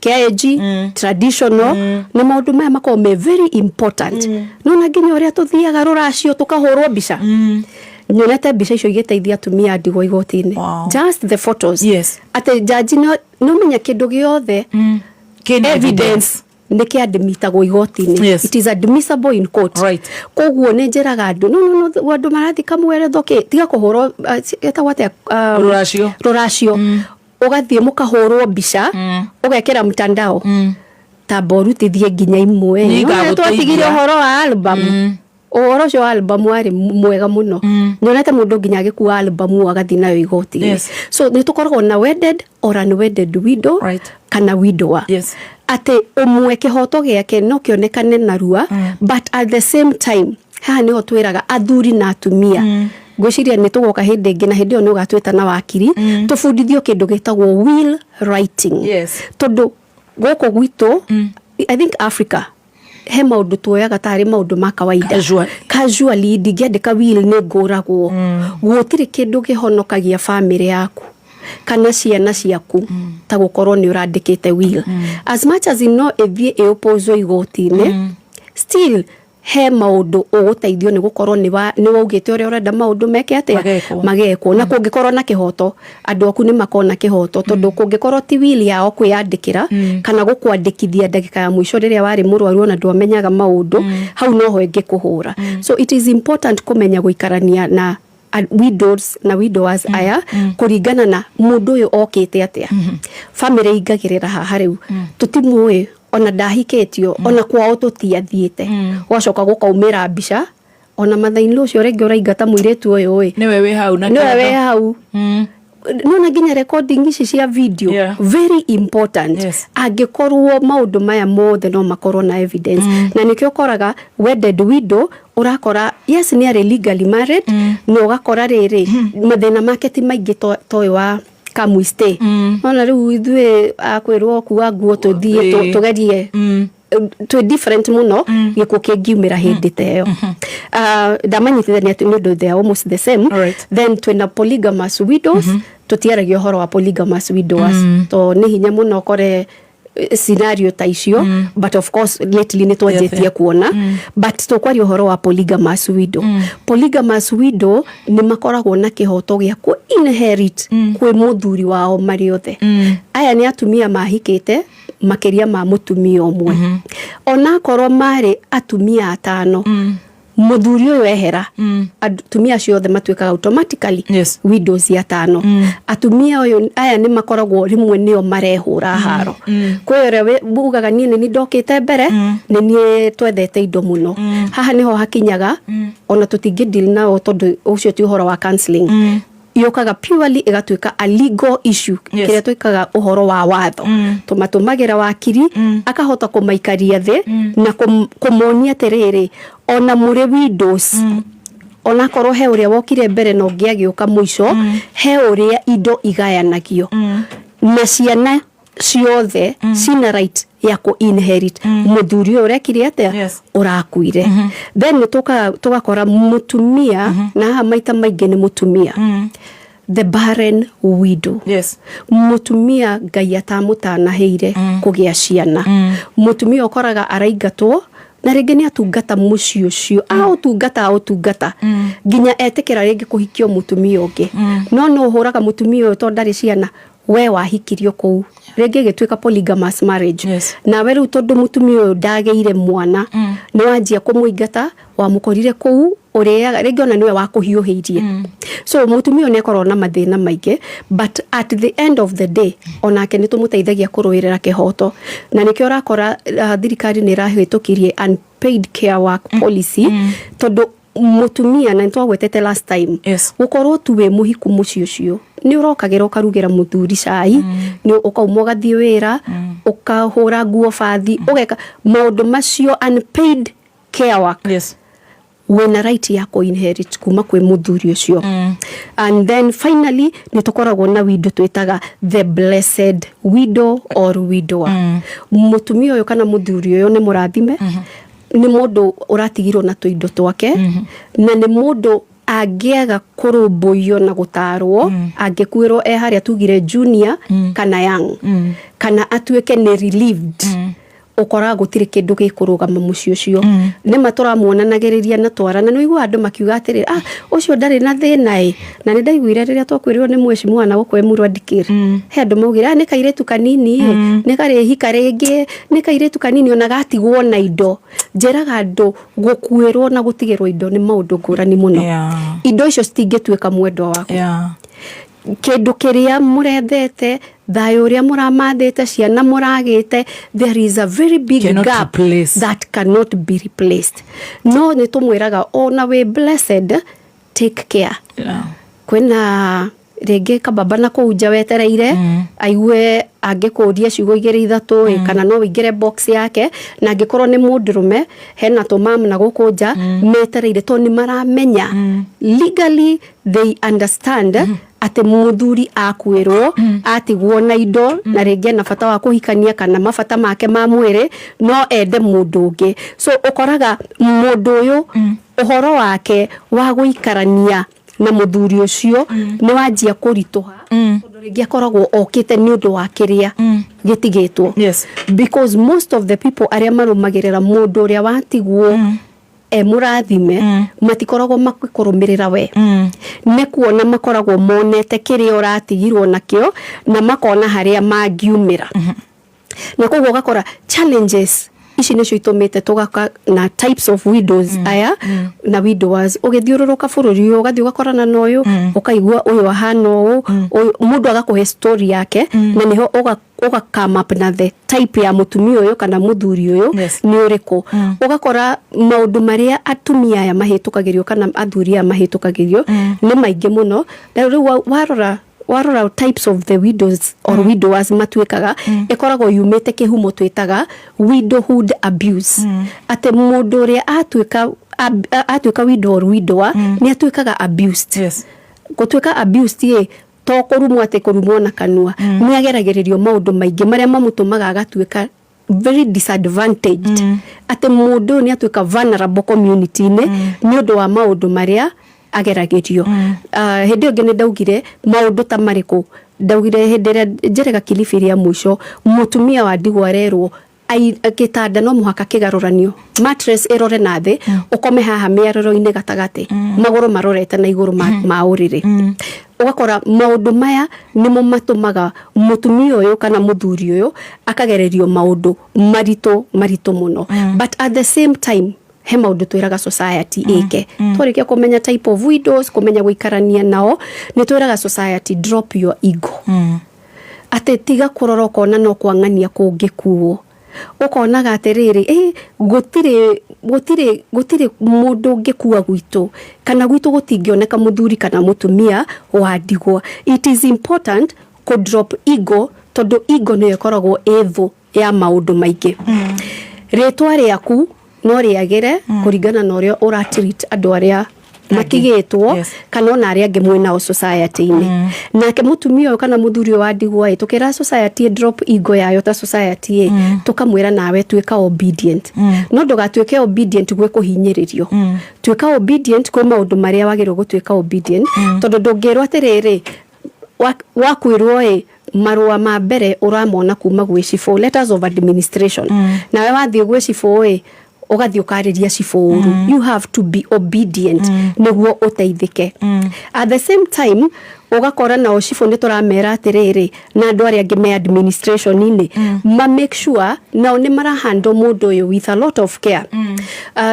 KG traditional ni maundu maya mako me very important no na nginya uria tuthiaga ruracio tukahurwo mbica nyonete mbica icio igiteithia atumia ndigwa igotini just the photos ate judge no menya kindu giothe evidence niki admitagwo igotini it is admissible in court koguo ni njeraga andu no andu marathi kamwere thoke tiga kuhoro eta wate ruracio ugathie mukahurwo mbica ugekera mtandao taboru tithie nginya imwe no twatigire horo wa album oro cio album ari mwega muno nyonete mundu nginya agikuwa album agathi nayo igoti so ni tukoragwo na wedded or unwedded widow kana widower ate umwe kihoto giake no kionekane narua but at the same time ha ni otwiraga athuri na atumia gwiciria ni tugoka hindi ngi na hindi yo ni ugatweta na wakiri tufundithio kindu gitagwo will writing tondu goko gwitu I think Africa he maundu tuoyaga tari maundu ma kawaida casually ndingiandika will ni nguragwo gutiri kindu gihonokagia family yaku kana ciana ciaku ta gukorwo ni urandikite will as much as no ethie eopozo igotine still he maundu uguteithio ni gukorwo ni waugite uria urenda maundu meke ate mageko na kungikorwo na kihoto andu aku ni makona kihoto tondu kungikorwo ti will yao kwiyandikira kana gukwandikithia ndagika ya mwisho riria wari murwaru ona ndwamenyaga maundu hau no ho ingikuhura so it is important kumenya guikarania na widows na widowers aya kuringana na mundu uyu okite atia family igagirira haha riu tutimwe ona ndahiketio ona kwao tutiathiete wacoka gukaumira mbica ona mathainlo cio rege uraingata muiretu uyu niwe we hau na niwe we hau no na nginya recording ici cia video very important angikorwo maundu maya mothe no makorwo na evidence na nikio koraga wedded widow urakora yes ni are legally married no gakora riri mathina market maingi toy wa kamwiste ona riu ithwe akwirwo kuwa nguo tuthie tugerie to different muno gikuo kingiumira hindi teyo ndamanyitithania ati ndu they are almost the same then twina polygamous widows tutiaragia horo wa polygamous widows to ni hinya muno kore scenario ta icio but of course lately ni twajetie kuona but tokwario horo wa polygamous widow polygamous widow ni makoragwo na kihoto gia ku inherit kwi muthuri wao mariothe aya ni atumia mahikite makiria ma mutumia omwe ona korwo mari atumia atano muthuri uyu ehera atumia ciothe matuikaga automatically widows ya 5 atumia uyu aya ni makoragwo rimwe nio marehura haro kwere bugaga ni ndokite mbere ni twethete indo muno haha niho hakinyaga ona tutingi deal nao tondu ucio ti uhoro wa counseling yokaga purely igatuika a legal issue kiria twikaga uhoro wa watho tumatumagira wakiri akahota kumaikaria the na kumonia terere ona muri widows ona korwo he uria wokire mbere no ngiagioka mwisho he uria indo igayanagio na ciana ciothe sina right ya ku inherit muthuri uria kiri atia urakuire then tugakora mutumia na maita maingi ni mutumia the barren widow mutumia Ngai atamutanaheire kugia ciana mutumia ukoraga araingatwo na ringi ni atungata muci ucio utungata nginya etekera ringi kuhikio mutumia ungi no uhuraga mutumia uyu tondari ciana we wahikirio kou ringi gitwika polygamous marriage na we ru tondu mutumia uyu ndageire mwana ni wanjia kumuingata wamukorire kou uria ringi ona niwe wakuhiuhirie so mutumia uyu nekorwo na mathina maingi but at the end of the day onake ni tumuteithagia kuruirira kihoto na nikio rakora thirikari ni rahitukirie unpaid care work policy tondu mutumia na ntwagwetete last time gukorwo tuwe muhiku muci ucio ni urokagira ukarugira muthuri cai ni ukauma gathie wira ukahura nguo bathi ugeka maundu macio unpaid care work wena right ya ku inherit kuma kwe muthuri ucio and then finally ni tukoragwo na widow twitaga the blessed widow or widower mutumia uyu kana muthuri uyu ni murathime ni mundu uratigirwo na tuindo twake na ni mundu agiaga kurumbuyo na gutarwo angikwirwo haria tugire junior kana young kana atuike ni relieved ukora gutire kindu gikurugama muci ucio ni matura muonanagiriria na twarana no igwa andu makiuga atiri ucio ndari na thina na ni ndaiguire riria twakwirirwo ni mwecimu na gukwe murwadikiri he andu maugira ni kairetu kanini ni kare hika ringi ni kairetu kanini ona gatigwo na indo njeraga andu gukwirwo na gutigirwo indo ni maundu ngurani muno indo icio citingituika mwendwa wako kindu kiria murethete thayo uria muramathete ciana muragite there is a very big gap that cannot be replaced no ni tumwiraga ona we blessed take care kwena ringi kababa na kuja wetereire aigue angikuria ciugo igiri ithatu kana no wingire box yake na angikorwo ni mundurume hena to mam na gukunja metereire to ni maramenya legally they understand ate muthuri akwirwo atigwo na indo na ringi na bata wa kuhikania kana mabata make ma mwiri no ende mundu ungi so ukoraga mundu uyu uhoro wake wa guikarania na muthuri ucio ni wanjia kurituha tondu ringi akoragwo okite ni undu wa kiria gitigitwo because most of the people aria marumagirira mundu uria watigwo murathime matikoragwo makurumirira we ne kuona makoragwo monete kiria uratigirwo nakio na makona haria mangiumira na koguo gakora challenges ici nicio itumite tugaka na types of widows aya na widowers ugithiururuka bururi ugathi ugakorana na uyu ukaigua uyu ahana uyu mundu agakuhe story yake na niho uga come up na the type ya mutumia uyu kana muthuri uyu ni uriku ugakora maundu maria atumia aya mahitukagirio kana athuri aya mahitukagirio ni maingi muno na riu warora types of the widows or widowers matuikaga ekoragwo yumete kihumo twitaga widowhood abuse ate mundu ria atuika widow or widower ni atuikaga abused gutwika abused to kurumwa ate kurumwa na kanua ni ageragiririo maundu maingi maria mamutumaga agatuika very disadvantaged ate mundu ni atuika vulnerable community ni undu wa maundu maria ageragirio hindi ungi ni ndaugire maundu ta mariku ndaugire hindi njerega kilifiria mwisho mutumia wa ndigwa arerwo kitanda no muhaka kigaruranio mattress erore na thi ukome haha miaroro-ini gatagati maguru marorete na iguru ma uriri ugakora maundu maya nimo matumaga mutumia uyu kana muthuri uyu akagererio maundu marito muno but at the same time he maundu twiraga society ike twarikia kumenya type of widows kumenya guikarania nao ni twiraga society drop your ego ate tiga kurora ukona no kwangania kungikuo ukonaga atiriri gutire mundu ngikua gwitu kana gwitu gutingioneka muthuri kana mutumia wa ndigwa. It is important ko drop ego tondu ego no ikoragwo etho ya maundu maingi ritwa riaku no riagire kuringana na uria uratreat andu aria makigitwo kana ona aria angi mwena o society ini nake mutumia kana muthuri wa ndigwa tukira society drop ego yayo ta society tukamwira nawe twika obedient no ndugatuike obedient gwe kuhinyiririo twika obedient kwa maundu maria wagirwo gutwika obedient tondu ndungirwo atiriri wakwirwo marua ma mbere uramona kuma gwe cifo letters of administration nawe wathie gwe cifo ugathie ukariria cifo you have to be obedient niguo uteithike at the same time ugakora na ocifo ni turamera atiriri na andu aria angi me administration ini ma make sure na oni mara handle mundu uyu with a lot of care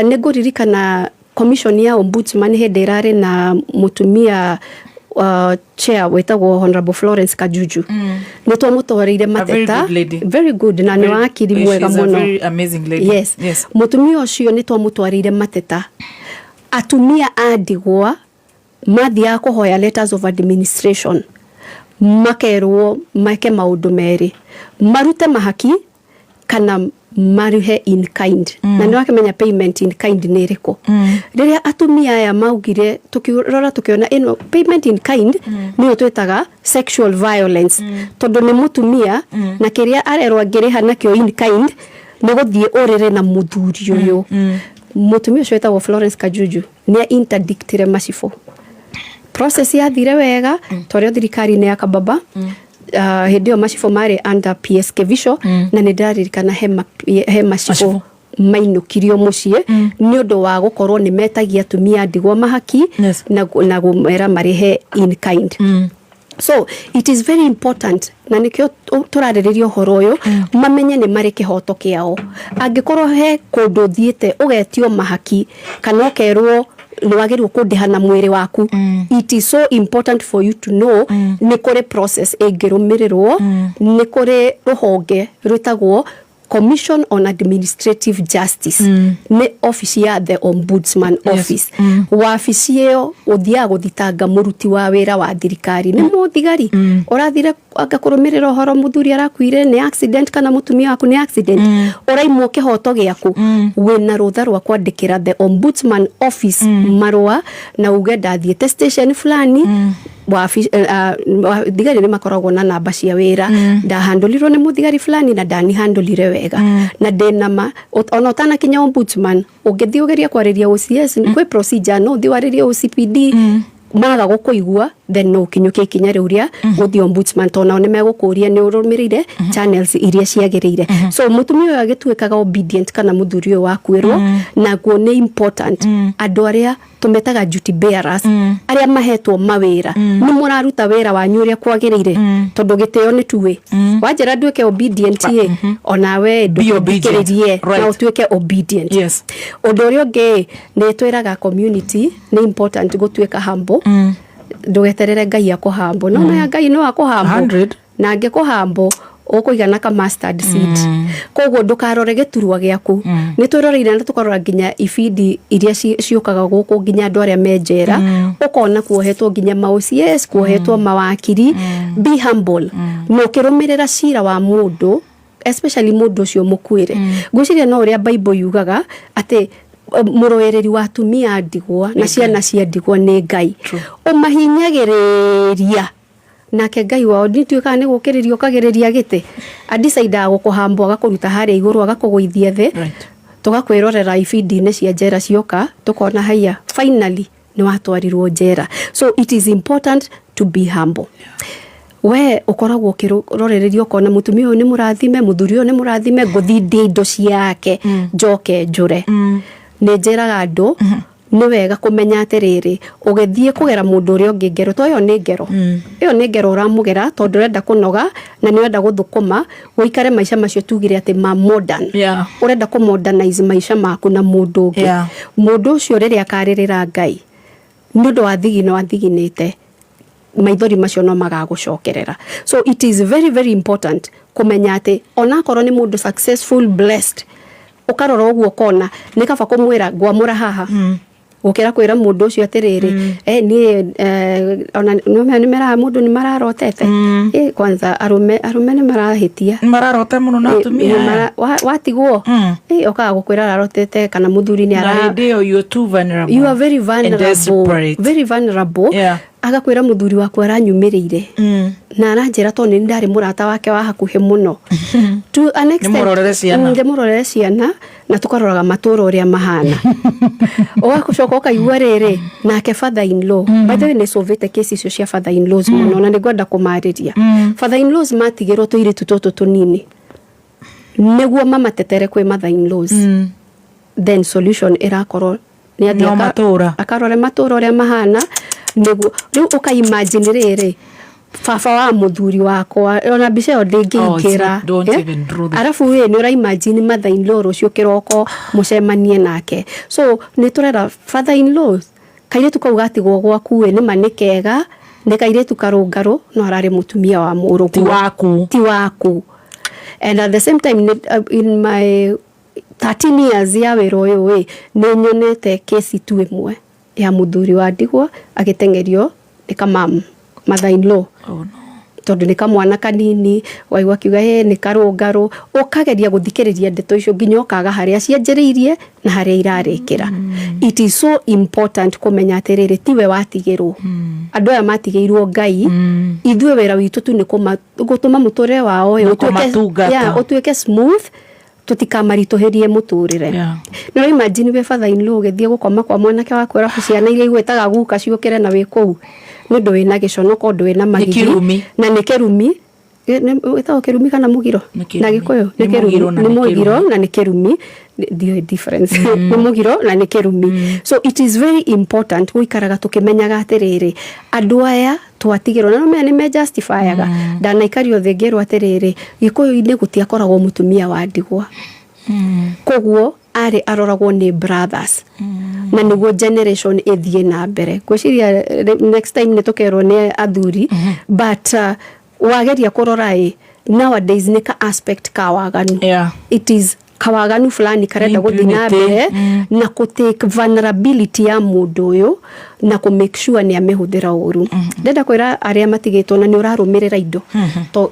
niguririkana commission ya ombudsman hedirari na mutumia chair wetagwo Honorable Florence Kajuju nitwa mutwarire mateta very good na ni wakiri mwega muno very amazing lady yes mutumia ucio nitwa mutwarire mateta atumia andigwa mathia kuhoya letters of administration makerwo make maundu meri marute mahaki kana marihe in kind na ni wakimenya payment in kind ni riko riria atumia aya maugire tukirora tukiona ino payment in kind ni twetaga sexual violence tondu ni mutumia na kiria arerwa ngiriha nakyo in kind ni guthie urire na muthuri uyu mutumia ucio wetagwo Florence Kajuju ni interdictire macifo process ya thire wega torio thirikari ni akababa hedio macifo mari under PSK Vision na nidaririkana he macifo mainukirio mucie ni undu wa gukorwo ni metagia atumia ndigwa mahaki na gumera marihe in kind so it is very important na nikio turariririo horo uyu mamenye ni mari kihoto kiao angikorwo he kundu thiete ugetio mahaki kana ukerwo niwagirwo kundihana mwiri waku it is so important for you to know ni kore process ingirumirirwo ni kore ruhonge rutagwo Commission on Administrative Justice ni office ya the Ombudsman office wabici iyo uthia guthitanga muruti wa wira wa thirikari ni muthigari urathire agakurumirira horo muthuri arakuire ni accident kana mutumia waku ni accident uraimwo kihoto giaku wina rutha rwa kwandikira the Ombudsman office marwa na uge ndathiete station fulani thigari ni makoragwo na namba cia wira ndahandulirwo ni muthigari fulani na ndani handulire wega na ndena ona utana kinya ombudsman ungithii ugeria kwariria OCS ni kwi procedure no thi wariria OCPD maga gukuigua then no kinyuke kinya riuria guthi ombudsman tona ne megukuria ni urumirire channels iria ciagirire so mutumia uyu agituikaga obedient kana muthuri uyu wakwirwo na guo ni important andu aria tumetaga duty bearers aria mahetwo mawira ni muraruta wira wanyu uria kwagirire tondu giteo ni tuwe wajira nduike obedient onawe ndukiririe na utuike obedient yes undu uria ungi ni twiraga community ni important gutuika humble ndugeterere ngai akuhambo no na ngai no akuhambo na angikuhambo ukuigana ka mustard seed koguo ndukarore giturwa giaku ni twirorire na tukorora nginya ifidi iria ciukaga guku nginya andu aria menjera ukona kuohetwo nginya maucs kuohetwo mawakiri be humble no kirumirira cira wa mundu especially mundu ucio mukwire gwiciria no uria bible yugaga ati muroereri wa atumia ndigwa na ciana cia ndigwa ni ngai umahinyagiriria nake ngai wao ndituika ni gukiririo kagiriria gite adicide gukuhambo agakuruta haria iguru agakugwithia the tugakwirorera ifidi-ini cia njera cioka tukona haya finally ni watwarirwo njera so it is important to be humble we ukoragwo kirorererio kona mutumia ni murathime muthuri ni murathime nguthi indo ciake njoke njure ni njeraga andu nĩ wega kũmenya atĩrĩrĩ ũgĩthiĩ kũgera mũndũ ũrĩa ũngĩ ngero to yo nĩ ngero ĩyo nĩ ngero ũramũgera tondũ ũrenda kũnoga na nĩ ũrenda gũthũkũma ũikare maica macio tugire atĩ ma modern ũrenda kũ modernize maica maku na mũndũ ũngĩ mũndũ ũcio rĩrĩa akarĩrĩra Ngai nĩ ũndũ wa thigino athiginĩte maithori macio no magagũcokerera. So it is very very important kũmenya atĩ onakorwo nĩ mũndũ successful blessed ukarora ũguo kona nĩ kaba kũmwĩra ngwamũra haha gũkĩra kwĩra mũndũ ũcio atĩrĩrĩ niĩ ona nĩ mera mũndũ nĩ mararotete kwanza arume nĩ marahĩtia mararote mũno na atumia watigwo okaga gũkwĩra ararotete kana mũthuri nĩ you are too vulnerable, you are very vulnerable agakwĩra mũthuri waku aranyumĩrĩire na aranjĩra to nĩ ndarĩ mũrata wake wa hakuhĩ mũno to an extent ndĩmũrorere ciana na tukaroraga matũra ũrĩa mahana ũgacoka ũkaigua rĩrĩ nake father in law by the way nĩ sovete case icio cia father in laws mũno na nĩngwenda kũmarĩria father in laws matigĩrwo tũirĩtu tũtũ tũnini nĩguo mamatetere kwĩ mother in laws then solution ĩrakorwo nĩ athiĩ akarore matũra ũrĩa mahana nĩguo rĩu ũkaimagine rĩrĩ baba wa mũthuri wakwa ona mbica ĩyo ndĩngĩingĩra arabu nĩ ũraimagine mother in law rũcio kĩroko mũcemanie nake so nĩ tũrera father in law kairĩtu kau gatigwo gwaku nĩ manĩkega nĩ kairĩtu karũngarũ no ararĩ mũtumia wa mũrũgu ti waku and at the same time in my 13 years ya wĩra ũyũ nĩ nyonete kesi tu ĩmwe ya mũthuri wa ndigwa agĩtengerio nĩ kamam mother in law tondũ nĩ kamwana kanini waigua kiuga nĩ karũngarũ ũkageria gũthikĩrĩria ndeto icio nginya ũkaga harĩa cianjĩrĩirie na harĩa irarĩkĩra it is so important kũmenya atĩrĩrĩ tiwe watigĩrwo andũ aya matigĩirwo Ngai ithuĩ wĩra witũ tu nĩ gũtũma mũtũrĩre wao ũtuĩke smooth tutikamarituhirie mũtũrĩre no imagine we father in law ũgĩthiĩ gũkoma kwa mwanake waku arabu ciana iria igwĩtaga guka ciũkĩre na wĩ kũu nĩ ũndũ wĩna gĩconoko ũndũ wĩna magigi na nĩ kĩrumi wĩtagwo kĩrumi kana mũgiro na gĩkũyũ nĩ mũgiro na nĩ kĩrumi the difference nĩ mũgiro na nĩ kĩrumi so it is very important gũikaraga tũkĩmenyaga atĩrĩrĩ andũ aya twatigĩrwo na nĩ me justifyaga ndanaikario thĩ ngĩrwo atĩrĩrĩ gĩkũyũ-inĩ gũtiakoragwo mũtumia wa ndigwa koguo arĩ aroragwo nĩ brothers na nĩguo generation ĩthiĩ na mbere gwĩciria next time nĩ tũkerwo nĩ athuri but wageria kũrora nowadays nĩ ka aspect ka waganu it is kawaganu fulani karenda gũthiĩ na mbere na gũtake vulnerability ya mũndũ ũyũ na kũ make sure nĩ amĩhũthĩra ũru ndenda kwĩra arĩa matigĩtwo na nĩ ũrarũmĩrĩra indo to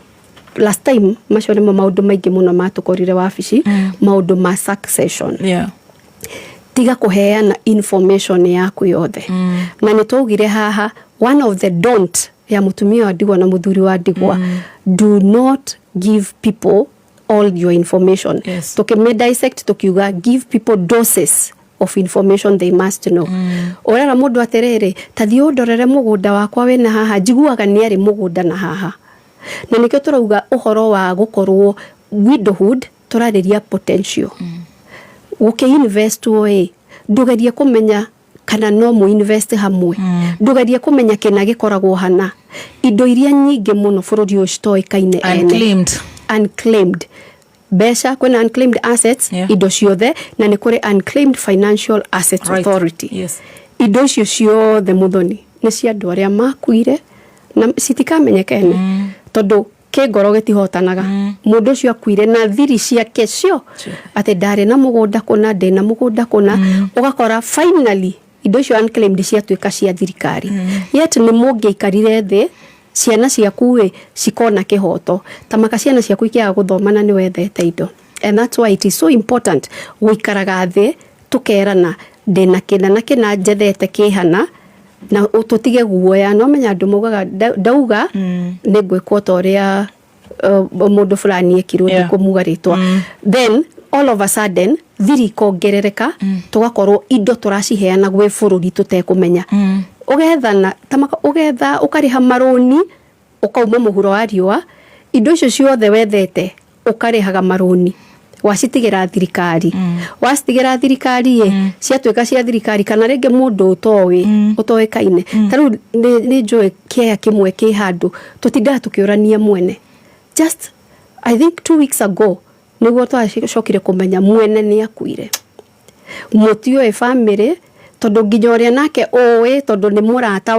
last time macio nĩmo maũndũ maingĩ mũno matũkorire wabici maũndũ ma succession tiga kũheana information yaku yothe na nĩ twaugire haha one of the don't ya mũtumia wa ndigwa na mũthuri wa ndigwa do not give people all your information tukime dissect tukiuga give people doses of information they must know orera mũndũ atĩrĩrĩ tathi ũndorere mũgũnda wakwa wĩna haha njiguaga nĩ arĩ mũgũnda na haha na nĩkĩo tũrauga ũhoro wa gũkorwo widowhood tũrarĩria potential ũkĩinvest ndũgerie kũmenya kana no mu invest hamwe ndũgerie kũmenya kĩna gĩkoragwo hana indo iria nyingĩ mũno bũrũri ũyũ citoĩkaine unclaimed mbeca kwĩna unclaimed assets indo ciothe na nĩ kũrĩ unclaimed financial assets authority indo icio ciothe mũthoni nĩ cia andũ arĩa makuire na citikamenyekene tondũ kĩngoro gĩtihotanaga mũndũ ũcio akuire na thiri ciake cio atĩ ndarĩ na mũgũnda kũna ndĩna mũgũnda kũna ũgakora finally indo icio unclaimed ciatuĩka cia thirikari yet nĩ mũngĩikarire thĩ ciana ciaku cikona kĩhoto tamaka ciana ciaku ikiaga gũthomana nĩ wethete indo and that's why it is so important gũikaraga thĩ tũkerana ndĩna kĩna na kĩna njethete kĩhana na ũtũtige guoya no menya andũ maugaga ndauga nĩ ngwĩkwo ta ũrĩa mũndũ fulani ekirwo ndikũmuga rĩtwa then all of a sudden thiri kongerereka tugakorwo indo tũraciheana gwĩ bũrũri tũtekũmenya ũgethana tamaka ũgetha ũkarĩha marũni ũkauma mũhuro wa riũa indo icio ciothe wethete ũkarĩhaga marũni wacitigera thirikari wacitigera thirikari ciatuika cia thirikari kana rege mundu utoekaine taru ni joe kia kimwe ki handu tutinda tukiurania mwene just I think 2 weeks ago niguo twacokire kumenya mwene ni akuire mutio family tondu nginyoria nake owe tondu ni murata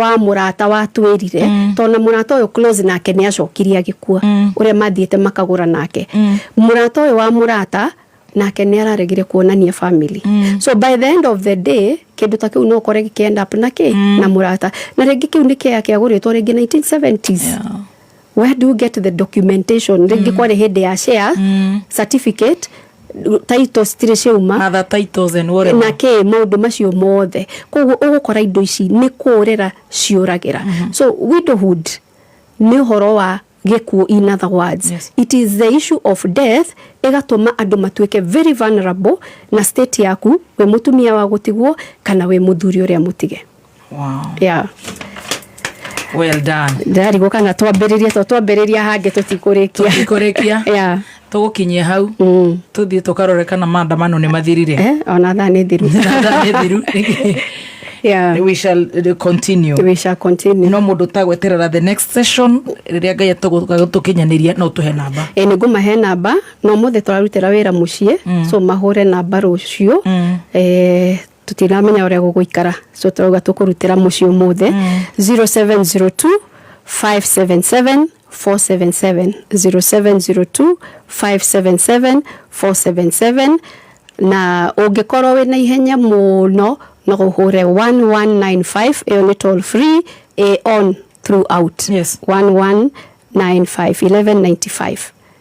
wa twirire tondu murata uyu close nake ni acokirie agikua uria mathiete makagura nake murata uyu wa murata nake ni araregire kuonania family so by the end of the day kindu ta kiu no kore gikienda up nake na murata na regi kiu ni kia kiaguritwo regi 1970s where do you get the documentation regi kware hede ya share certificate titles tire ciuma other titles and whatever na ke maundu macio mothe koguo ugukora indo ici ni kurera ciuragira so widowhood ni horo wa gikuo in other words it is the issue of death igatuma andu matuike very vulnerable na state yaku we mutumia wa gutigwo kana we muthuri uria mutige well done ndari gukanga twambiriria hange tutikurikia tugukinyia hau tuthie tukarore kana maandamano ni mathirire ona tha ni thiru we shall continue no mundu tagweterera the next session riria ngai tukinyaniria no tuhe namba ni ngumahe namba no muthe turarutira wira mucie so mahure namba rucio tutiramenya uria guguikara so turauga tukurutira mucio muthe 0702 577 477 0702 577 477 na ungikorwo wina ihenya muno no guhure 1195 iyo ni toll free on throughout 1195 1195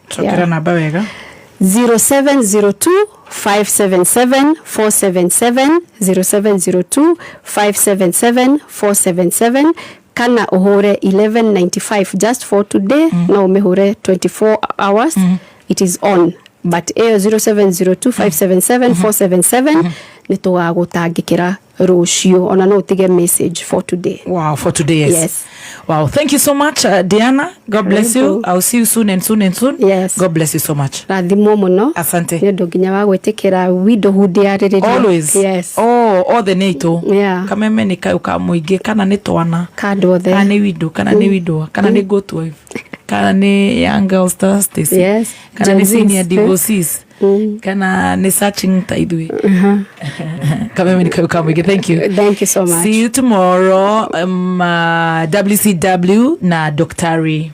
chokera namba wega 0702 577 477 0702 577 477 kana uhure 1195 just for today no umehure 24 hours it is on but 0702 577 477 nitugagutangikira rucio ona no utige message for today. Wow, for today, yes. Wow, thank you so much, Diana. God bless you. I'll see you soon and soon. Yes. God bless you so much. Rathimo muno. Asante. Ni nginya wa gwetikira widowhood ya ririria. Always. Yes. All the NATO. Yeah. Kameme ni ka muingi kana ni twana. Kado the. Kana ni widow, kana ni widow, kana ni goat wife. Kana ni young girls Stacy. Yes. Kana ni senior divorcees. Kana ni searching taidui. Kameme ni ka muingi. Thank you. Thank you so much. See you tomorrow. WCW na Daktari.